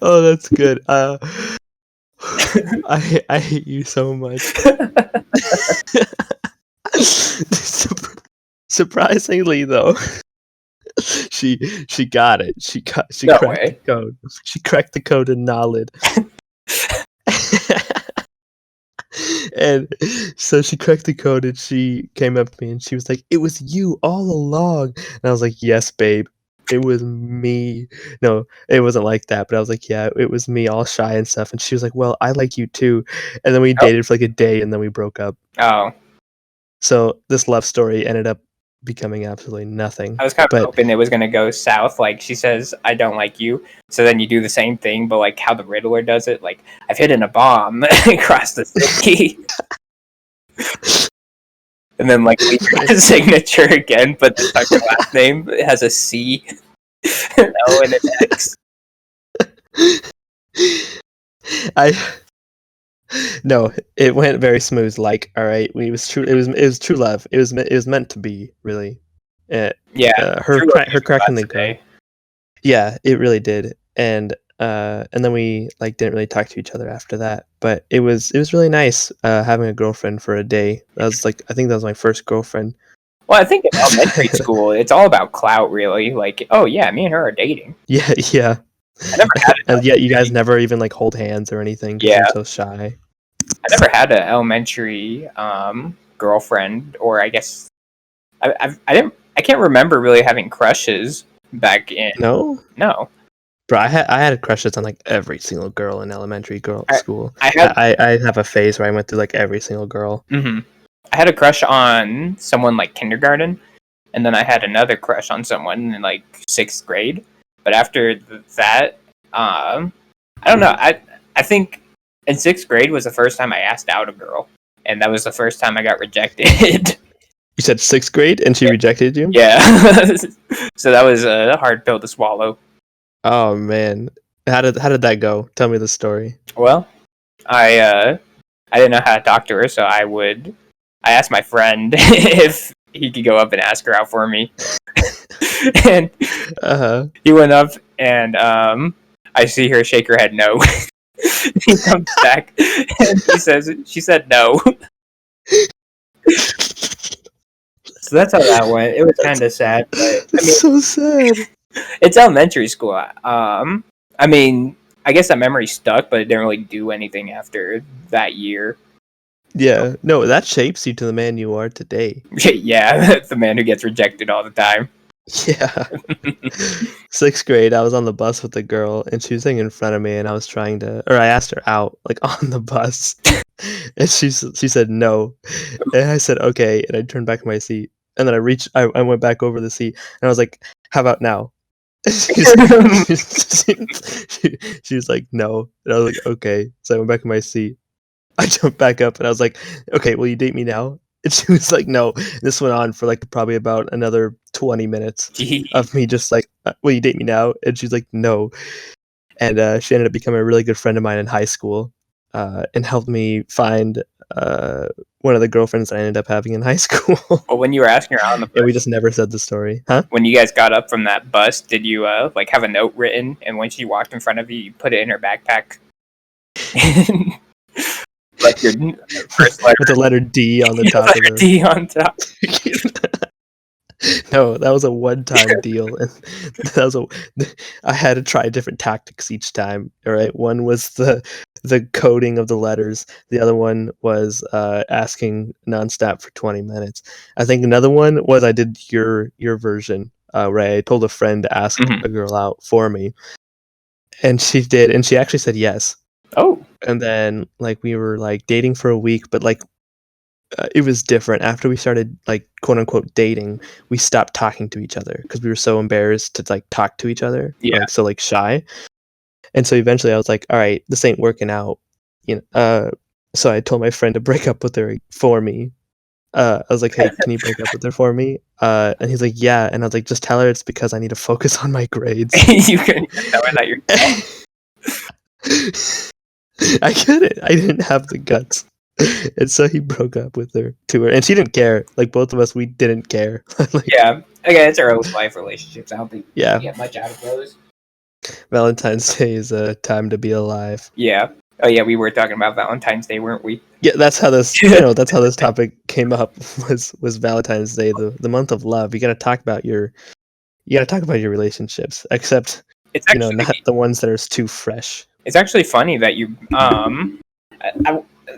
Oh, that's good. I hate you so much. Surprisingly, though, she got it. She cracked the code. She cracked the code in knowledge. And so she cracked the code, and she came up to me, and she was like, "It was you all along." And I was like, "Yes, babe. It was me." No, it wasn't like that, but I was like, "Yeah, it was me, all shy and stuff." And she was like, "Well, I like you too." And then we dated for like a day, and then we broke up. Oh. So this love story ended up becoming absolutely nothing. I was kind of hoping it was going to go south. Like, she says, I don't like you. So then you do the same thing, but like how the Riddler does it. Like, I've hidden a bomb across the city. And then like leave her signature again, but this time her last name has a C, an O, and an X. No, it went very smooth. Like, all right, it was true. It was true love. It was meant to be, really. Her cracking the code. Yeah, it really did. And then we like didn't really talk to each other after that. But it was really nice having a girlfriend for a day. That was like, I think that was my first girlfriend. Well, I think in elementary school, it's all about clout, really. Like, oh yeah, me and her are dating. Yeah. I never had it. And yet you guys never even like hold hands or anything. Yeah, you're so shy. I never had an elementary girlfriend, or I guess I can't remember really having crushes back in. No. Bro, I had crushes on like every single girl in elementary school. I have a phase where I went through like every single girl. Mm-hmm. I had a crush on someone like kindergarten, and then I had another crush on someone in like 6th grade. But after that, I don't know. I think in 6th grade was the first time I asked out a girl, and that was the first time I got rejected. You said 6th grade, and she rejected you? Yeah. So that was a hard pill to swallow. Oh man, how did that go? Tell me the story. Well, I didn't know how to talk to her, so I asked my friend if he could go up and ask her out for me. And he went up, and I see her shake her head no. He comes back, and she said no. So that's how that went. It was kind of sad, but I mean, so sad. It's elementary school. I mean, I guess that memory stuck, but it didn't really do anything after that year. Yeah, no, that shapes you to the man you are today. Yeah, the man who gets rejected all the time. Yeah. 6th grade, I was on the bus with a girl, and she was sitting in front of me, and I asked her out, like on the bus, and she said no, and I said okay, and I turned back in my seat, and then I went back over the seat, and I was like, "How about now?" She was like, "No," and I was like, "Okay," so I went back in my seat. I jumped back up, and I was like, "Okay, will you date me now?" And she was like, "No." This went on for like probably about another 20 minutes of me just like, "Will you date me now?" And she's like, "No." And she ended up becoming a really good friend of mine in high school, and helped me find one of the girlfriends I ended up having in high school. Well, when you were asking her out on the bus, and we just never said the story, huh? When you guys got up from that bus, did you like have a note written, and when she walked in front of you, you put it in her backpack? Like your first letter. With the letter D on the top. Letter D on top. No, that was a one-time deal, and I had to try different tactics each time. All right, one was the coding of the letters. The other one was asking nonstop for 20 minutes. I think another one was I did your version, where I told a friend to ask a girl out for me, and she did, and she actually said yes. Oh. And then like we were like dating for a week, but like it was different after we started like quote unquote dating. We stopped talking to each other because we were so embarrassed to like talk to each other. Yeah. Like, so like shy. And so eventually I was like, all right, this ain't working out. So I told my friend to break up with her for me. I was like, hey, can you break up with her for me? And he's like, yeah. And I was like, just tell her it's because I need to focus on my grades. You couldn't even tell her that you're. I couldn't. I didn't have the guts. And so he broke up with her to her. And she didn't care. Like, both of us, we didn't care. Like, Yeah. Okay, it's early life relationships. I don't think yeah. you get much out of those. Valentine's Day is a time to be alive. Yeah. Oh yeah, we were talking about Valentine's Day, weren't we? Yeah, that's how this that's how this topic came up was Valentine's Day, the month of love. You gotta talk about your relationships. Except It's actually not the ones that are too fresh. It's actually funny that you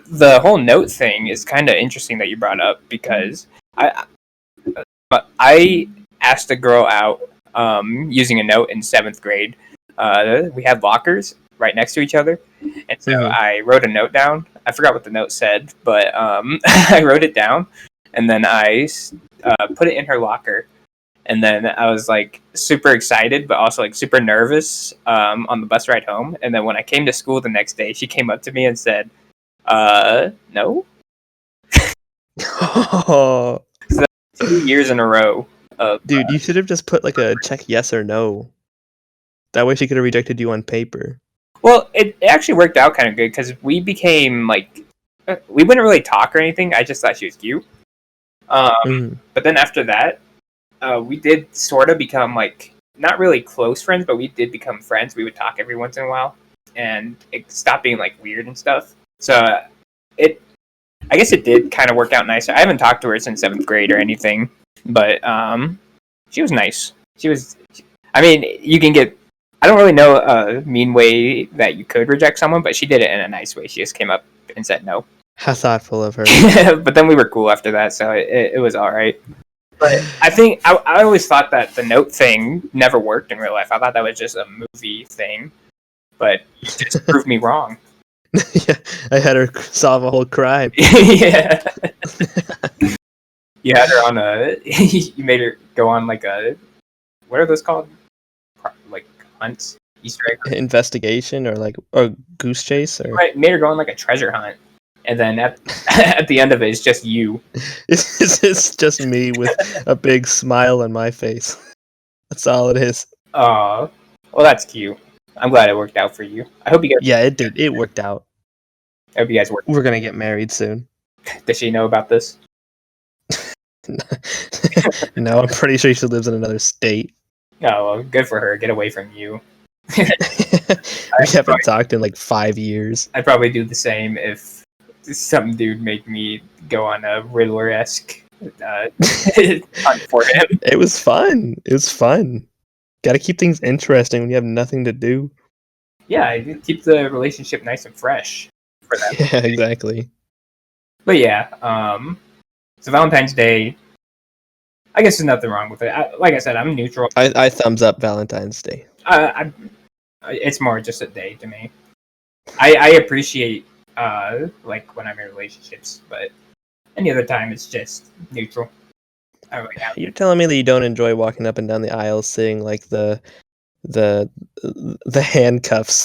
the whole note thing is kind of interesting that you brought up, because I asked a girl out using a note in 7th grade. We had lockers right next to each other, and so I wrote a note down. I forgot what the note said, but I wrote it down, and then I put it in her locker. And then I was like super excited, but also like super nervous on the bus ride home. And then when I came to school the next day, she came up to me and said, no. Oh. So 2 years in a row. Dude, you should have just put like a check yes or no. That way she could have rejected you on paper. Well, it actually worked out kind of good, because we became like, we wouldn't really talk or anything. I just thought she was cute. But then after that, we did sort of become like, not really close friends, but we did become friends. We would talk every once in a while, and it stopped being like weird and stuff. So I guess it did kind of work out nice. I haven't talked to her since 7th grade or anything, but she was nice. I mean, you can get, I don't really know a mean way that you could reject someone, but she did it in a nice way. She just came up and said no. How thoughtful of her. But then we were cool after that, so it was all right. But I think I always thought that the note thing never worked in real life. I thought that was just a movie thing, but you just proved me wrong. Yeah, I had her solve a whole crime. Yeah. You had her on you made her go on like what are those called? Like hunts, Easter egg investigation, or goose chase, or right? Made her go on like a treasure hunt, and then at the end of it, it's just you. It's just me with a big smile on my face. That's all it is. Oh, well, that's cute. I'm glad it worked out for you. I hope you guys. Yeah, it did. It worked out. I hope you guys work. We're gonna get married soon. Does she know about this? No, I'm pretty sure she lives in another state. Oh, well, good for her. Get away from you. We haven't talked in like 5 years. I'd probably do the same if some dude made me go on a Riddler-esque hunt for him. It was fun. Got to keep things interesting when you have nothing to do. Yeah, keep the relationship nice and fresh for that. Yeah, exactly. But yeah, so Valentine's Day, I guess there's nothing wrong with it. Like I said, I'm neutral. I thumbs up Valentine's Day. It's more just a day to me. I appreciate like when I'm in relationships, but any other time it's just neutral. You're telling me that you don't enjoy walking up and down the aisles seeing like the handcuffs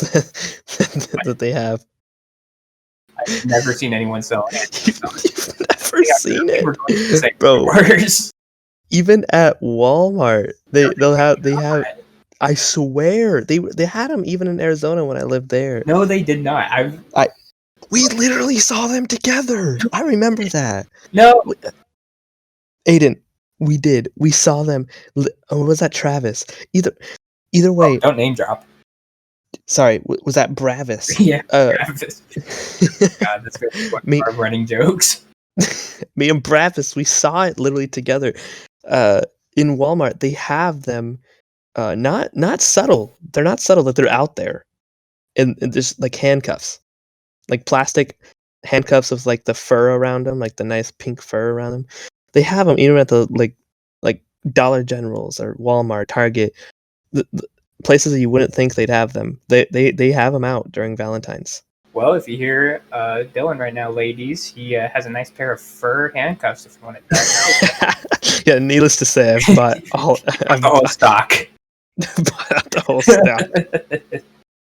that they have? I've never seen anyone sell handcuffs. You've never seen it, bro. Even at Walmart, they have. I swear they had them even in Arizona when I lived there. No, they did not. We literally saw them together. I remember that. No, Aidan, we did. We saw them. Or was that Travis? Either way. Oh, don't name drop. Sorry, was that Bravis? Yeah, Bravis. God, that's very running jokes. Me and Bravis, we saw it literally together. In Walmart, they have them. Not subtle. They're not subtle. That they're out there, and there's like handcuffs, like plastic handcuffs with like the fur around them, like the nice pink fur around them. They have them even at the like Dollar Generals or Walmart, Target, the places that you wouldn't think they'd have them. They have them out during Valentine's. Well, if you hear Dillon right now, ladies, he has a nice pair of fur handcuffs if you want to try out. Yeah, needless to say, I've bought the whole stock. Bought out the whole stock.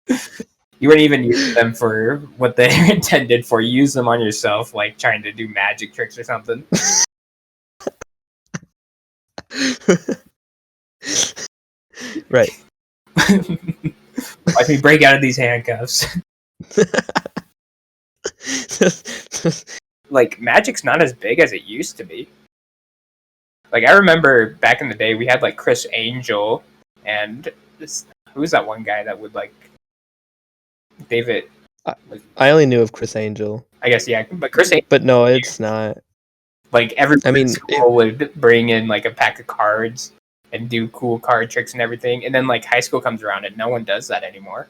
You wouldn't even use them for what they're intended for. You use them on yourself, like trying to do magic tricks or something. Right. Watch me break out of these handcuffs. Like, magic's not as big as it used to be. Like, I remember back in the day, we had, like, Chris Angel, and who was that one guy that would, like, David... I only knew of Chris Angel. I guess, yeah, but Chris Angel... But no, it's not. Like, everyone in school would bring in, like, a pack of cards and do cool card tricks and everything, and then, like, high school comes around and no one does that anymore.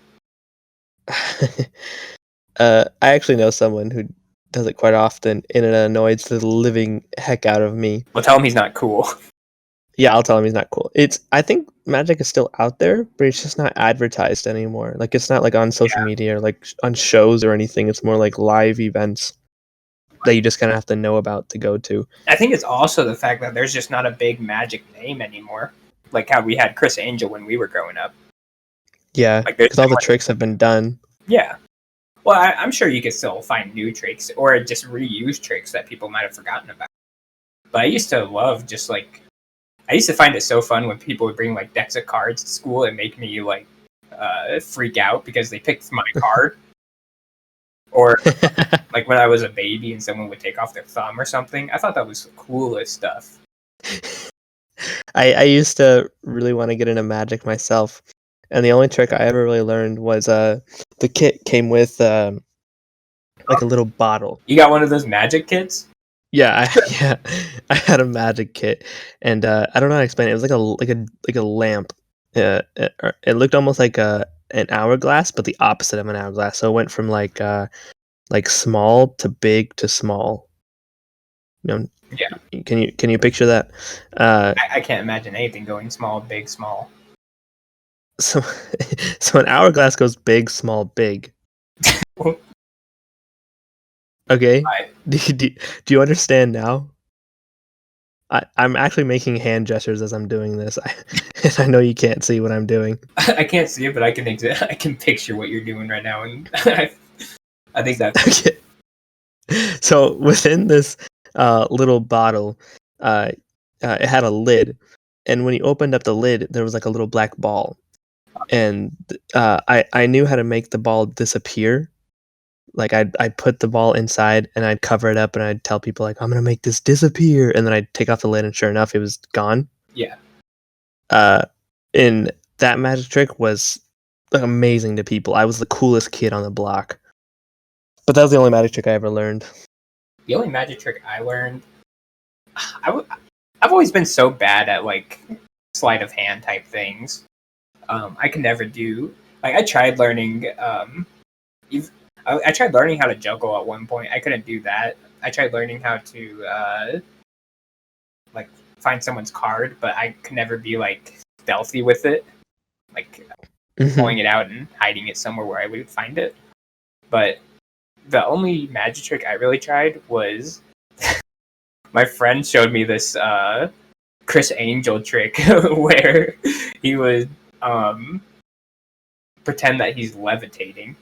I actually know someone who does it quite often, and it annoys the living heck out of me. Well, tell him he's not cool. Yeah, I'll tell him he's not cool. I think magic is still out there, but it's just not advertised anymore. Like, it's not like on social media or like on shows or anything. It's more like live events that you just kind of have to know about to go to. I think it's also the fact that there's just not a big magic name anymore. Like how we had Chris Angel when we were growing up. Yeah, like because all the tricks have been done. Yeah. Well, I'm sure you could still find new tricks or just reuse tricks that people might have forgotten about. But I used to love just like... I used to find it so fun when people would bring like decks of cards to school and make me like freak out because they picked my card. Or like when I was a baby and someone would take off their thumb or something. I thought that was the coolest stuff. I used to really want to get into magic myself. And the only trick I ever really learned was the kit came with like a little bottle. You got one of those magic kits? Yeah, I had a magic kit, and I don't know how to explain it. It was like a lamp. It looked almost like an hourglass, but the opposite of an hourglass. So it went from like small to big to small. You know? Yeah. Can you picture that? I can't imagine anything going small, big, small. So an hourglass goes big, small, big. Okay. Do you understand now? I'm actually making hand gestures as I'm doing this. I know you can't see what I'm doing. I can't see it, but I can picture what you're doing right now, and I think that's okay. So within this little bottle, it had a lid, and when you opened up the lid, there was like a little black ball, and I knew how to make the ball disappear. Like I'd put the ball inside and I'd cover it up and I'd tell people like I'm gonna make this disappear, and then I'd take off the lid and sure enough it was gone. Yeah. And that magic trick was like amazing to people. I was the coolest kid on the block. But that was the only magic trick I ever learned. The only magic trick I learned, I've always been so bad at like sleight of hand type things. I could never do like I tried learning. I tried learning how to juggle at one point. I couldn't do that. I tried learning how to like find someone's card, but I could never be like stealthy with it, like pulling it out and hiding it somewhere where I would find it. But the only magic trick I really tried was my friend showed me this Chris Angel trick where he would pretend that he's levitating.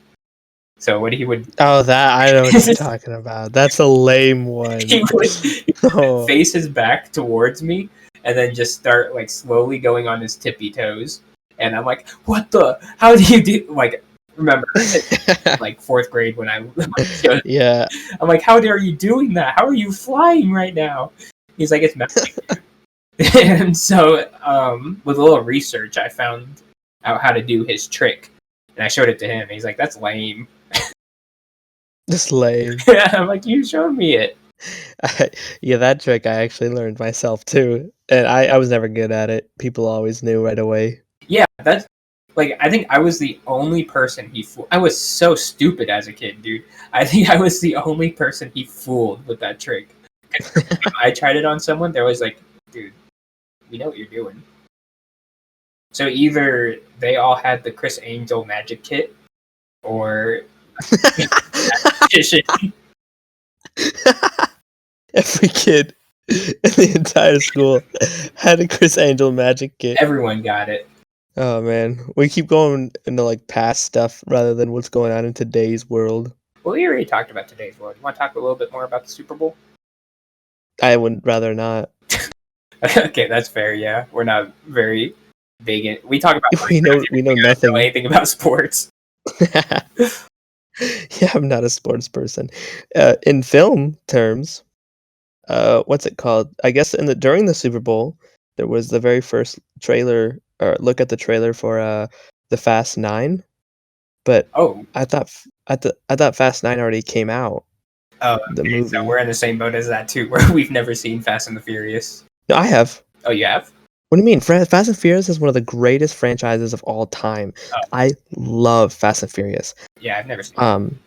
So what he would... Oh, that I know what you're talking about. That's a lame one. He would face his back towards me and then just start like slowly going on his tippy toes. And I'm like, what the? How do you do? Like, remember, like 4th grade when I... Yeah. I'm like, how are you doing that? How are you flying right now? He's like, it's magic. And so with a little research, I found out how to do his trick. And I showed it to him. And he's like, that's lame. Just lame. Yeah, I'm like, you showed me it. Yeah, that trick I actually learned myself too. And I was never good at it. People always knew right away. Yeah, that's like, I think I was the only person he fooled. I was so stupid as a kid, dude. I think I was the only person he fooled with that trick. I tried it on someone, they're always like, dude, we know what you're doing. So either they all had the Chris Angel magic kit, or every kid in the entire school had a Chris Angel magic kit. Everyone got it. Oh man, we keep going into like past stuff rather than what's going on in today's world. Well, we already talked about today's world. You want to talk a little bit more about the Super Bowl? I would rather not. Okay, that's fair. Yeah, we're not very big in. We talk about We know know nothing. anything about sports. Yeah, I'm not a sports person. In film terms, what's it called? I guess during the Super Bowl, there was the very first trailer or look at the trailer for the Fast Nine, but Oh, I thought Fast Nine already came out, oh, the okay. So movie. we're in the same boat as that too, where we've never seen Fast and the Furious. No, I have. Oh, you have? What do you mean? Fast and Furious is one of the greatest franchises of all time. Oh, I love Fast and Furious. yeah, I've never seen. Um,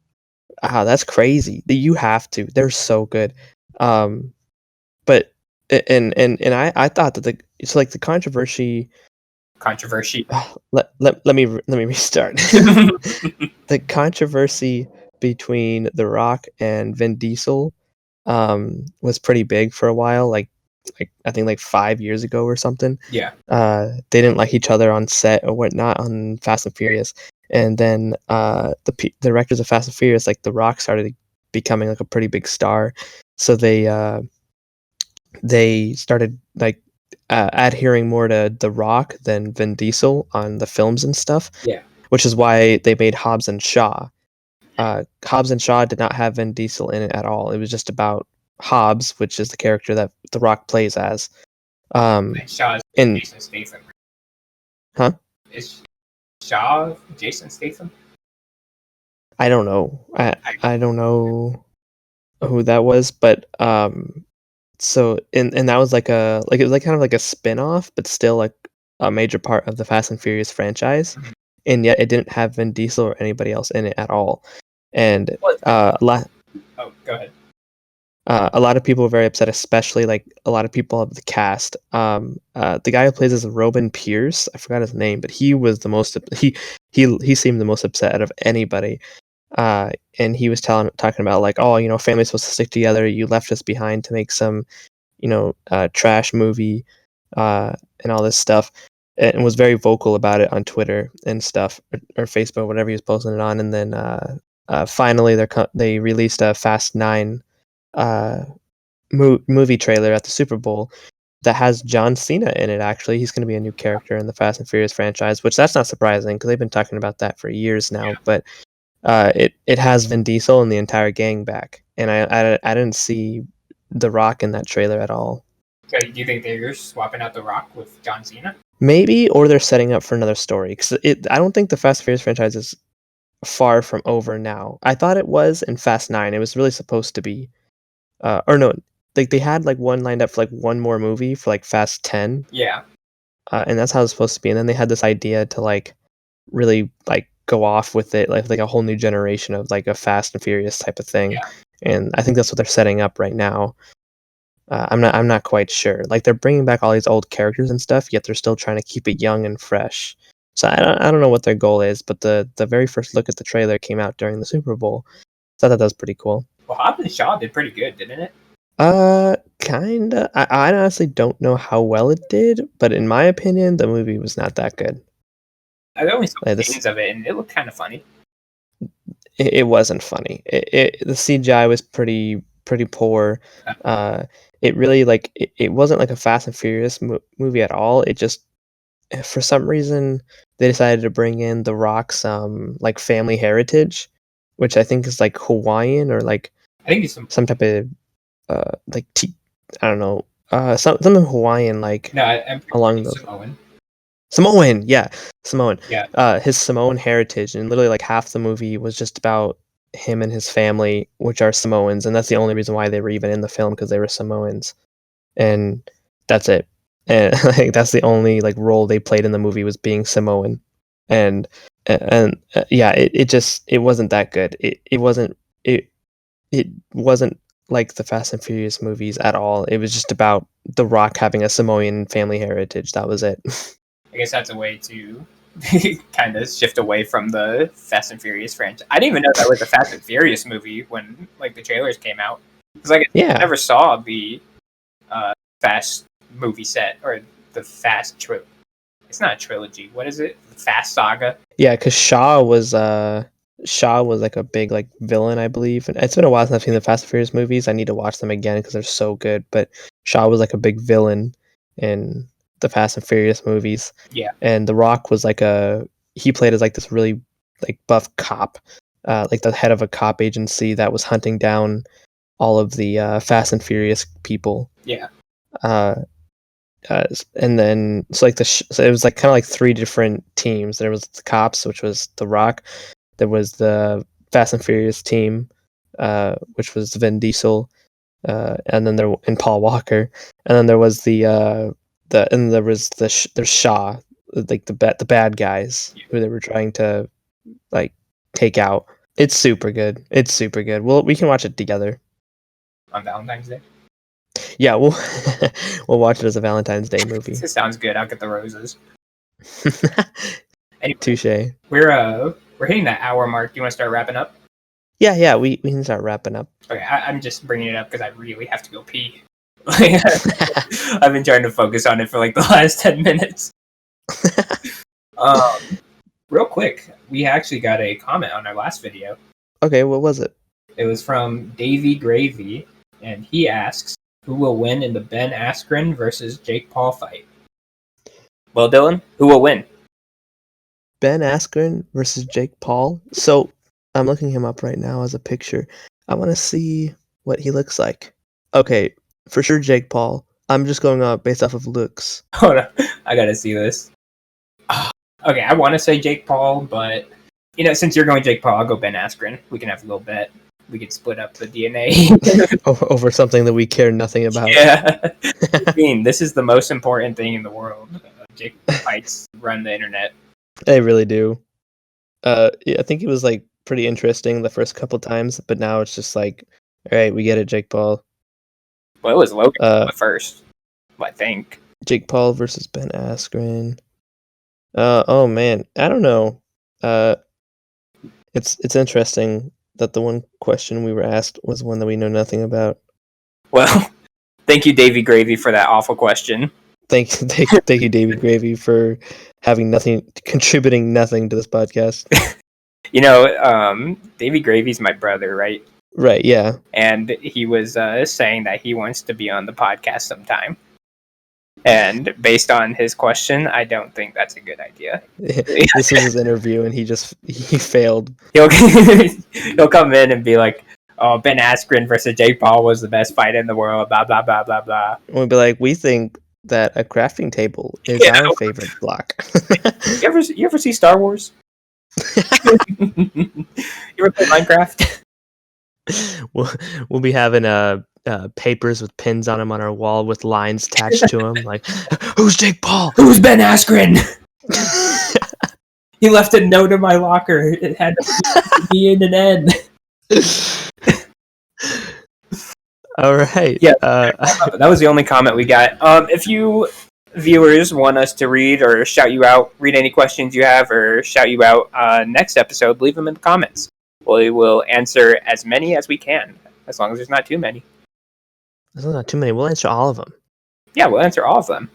that's crazy. You have to. They're so good. Um, but I thought that it's like the controversy. Controversy. Let me restart. The controversy between The Rock and Vin Diesel was pretty big for a while. Like I think like 5 years ago or something. Yeah. They didn't like each other on set or whatnot on Fast and Furious, and then the directors of Fast and Furious, like The Rock, started becoming like a pretty big star, so they started like adhering more to The Rock than Vin Diesel on the films and stuff. Yeah. Which is why they made Hobbs and Shaw. Hobbs and Shaw did not have Vin Diesel in it at all. It was just about Hobbs, which is the character that The Rock plays as. And Shaw is And Jason Statham. huh? Is Shaw Jason Statham? I don't know. I don't know who that was, but so and that was like it was like kind of like a spin-off, but still like a major part of the Fast and Furious franchise. Mhm. And yet it didn't have Vin Diesel or anybody else in it at all. And What? a lot Oh, go ahead. a lot of people were very upset, especially like a lot of people of the cast. The guy who plays as Robin Pierce, I forgot his name, but he was the most he seemed the most upset out of anybody. And he was talking about like, oh, you know, family's supposed to stick together. You left us behind to make some, trash movie, and all this stuff, and was very vocal about it on Twitter and stuff or Facebook, whatever he was posting it on. And then finally, they released a Fast Nine uh, movie trailer at the Super Bowl that has John Cena in it. Actually, he's going to be a new character in the Fast and Furious franchise, which that's not surprising because they've been talking about that for years now. But it has Vin Diesel and the entire gang back, and I didn't see The Rock in that trailer at all. So, do you think they're swapping out The Rock with John Cena? Maybe, or they're setting up for another story. Because I don't think the Fast and Furious franchise is far from over now. I thought it was in Fast Nine. It was really supposed to be, or no, like they had like one lined up for like one more movie for like Fast 10, Yeah. and that's how it's supposed to be. And then they had this idea to like really like go off with it, like a whole new generation of like a Fast and Furious type of thing. Yeah. And I think that's what they're setting up right now. I'm not quite sure. Like they're bringing back all these old characters and stuff, yet they're still trying to keep it young and fresh. So I don't know what their goal is, but the very first look at the trailer came out during the Super Bowl, so I thought that was pretty cool. Well, Hobbs and Shaw did pretty good, didn't it? Kinda. I honestly don't know how well it did, but in my opinion, the movie was not that good. I only saw Like scenes of it, and it looked kind of funny. it wasn't funny. The CGI was pretty poor. Uh, it really like it wasn't like a Fast and Furious movie at all. It just for some reason they decided to bring in The Rock's like family heritage, which I think is like Hawaiian or like I think he's some type of like I don't know something Hawaiian like no, I'm pretty sure along he's those Samoan. Samoan, yeah, Samoan. Yeah. His Samoan heritage, and literally like half the movie was just about him and his family, which are Samoans, and that's the only reason why they were even in the film because they were Samoans, and that's it. And like that's the only like role they played in the movie was being Samoan, and yeah, it wasn't that good. It wasn't like the Fast and Furious movies at all. It was just about The Rock having a Samoan family heritage. That was it. I guess that's a way to kind of shift away from the Fast and Furious franchise. I didn't even know that was a Fast and Furious movie when like the trailers came out. Because like I Yeah. never saw the Fast movie set or the Fast trip. It's not a trilogy. What is it? Fast Saga. Yeah, because Shaw was like a big like villain, I believe. And it's been a while since I've seen the Fast and Furious movies. I need to watch them again because they're so good. But Shaw was like a big villain in the Fast and Furious movies. Yeah. And The Rock was he played as like this really like buff cop, like the head of a cop agency that was hunting down all of the Fast and Furious people. Yeah. And then so like so it was like kind of like three different teams. There was the cops, which was The Rock. There was the Fast and Furious team, which was Vin Diesel, and then and Paul Walker. And then there was there's Shaw, like the bad guys who they were trying to like take out. It's super good. It's super good. Well, we can watch it together On Valentine's Day. Yeah, we'll we'll watch it as a Valentine's Day movie. This sounds good. I'll get the roses. Anyway, Touche. We're hitting that hour mark. Do you want to start wrapping up? Yeah, we can start wrapping up. Okay, I'm just bringing it up because I really have to go pee. I've been trying to focus on it for like the last 10 minutes. Real quick, we actually got a comment on our last video. Okay, what was it? It was from Davey Gravy, and he asks, who will win in the Ben Askren versus Jake Paul fight? Well, Dylan, who will win? Ben Askren versus Jake Paul. So I'm looking him up right now as a picture. I want to see what he looks like. Okay, for sure Jake Paul. I'm just going based off of looks. Hold on, I gotta see this. Okay, I want to say Jake Paul, but since you're going Jake Paul, I'll go Ben Askren. We can have a little bet. We could split up the DNA over something that we care nothing about. Yeah, I mean, this is the most important thing in the world. Jake fights run the internet. They really do. Yeah, I think it was like pretty interesting the first couple times, but now it's just like, all right, we get it, Jake Paul. Well, it was Logan at first, I think. Jake Paul versus Ben Askren. Oh man, I don't know. It's interesting that the one question we were asked was one that we know nothing about. Well, thank you, Davey Gravy, for that awful question. Thank you, Davey Gravy, for contributing nothing to this podcast. Davey Gravy's my brother, right? Right, yeah. And he was saying that he wants to be on the podcast sometime. And based on his question, I don't think that's a good idea. This was his interview, and he failed. He'll come in and be like, "Oh, Ben Askren versus Jake Paul was the best fight in the world." Blah blah blah blah blah. And we'll be like, "We think that a crafting table is our favorite block." You ever see Star Wars? You ever play Minecraft? We'll be having papers with pins on them on our wall with lines attached to them, like, "Who's Jake Paul? Who's Ben Askren?" He left a note in my locker. It had a B and an N. All right. Yeah, that was the only comment we got. If you viewers want us to read or shout you out, read any questions you have, or shout you out next episode, leave them in the comments. We will answer as many as we can, as long as there's not too many. There's not too many. We'll answer all of them. Yeah, we'll answer all of them.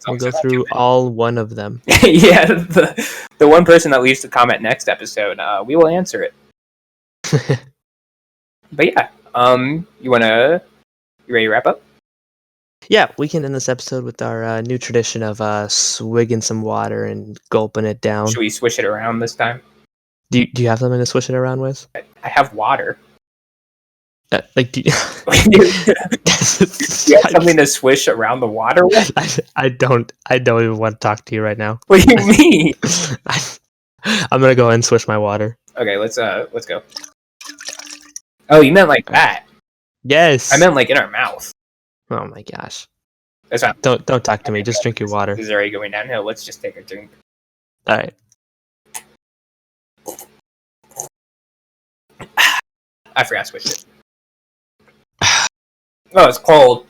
We'll go through all one of them. Yeah, the one person that leaves the comment next episode, we will answer it. But yeah, you ready to wrap up? Yeah, we can end this episode with our new tradition of swigging some water and gulping it down. Should we swish it around this time? Do you have something to swish it around with? I have water. Do you... You have something to swish around the water with? I don't even want to talk to you right now. What do you mean? I'm gonna go ahead and swish my water. Okay, let's go. Oh, you meant like that? Yes. I meant like in our mouth. Oh my gosh. That's not. Don't talk to me. Just drink your water. This is already going downhill. Let's just take a drink. All right. I forgot to switch it. Oh, it's cold.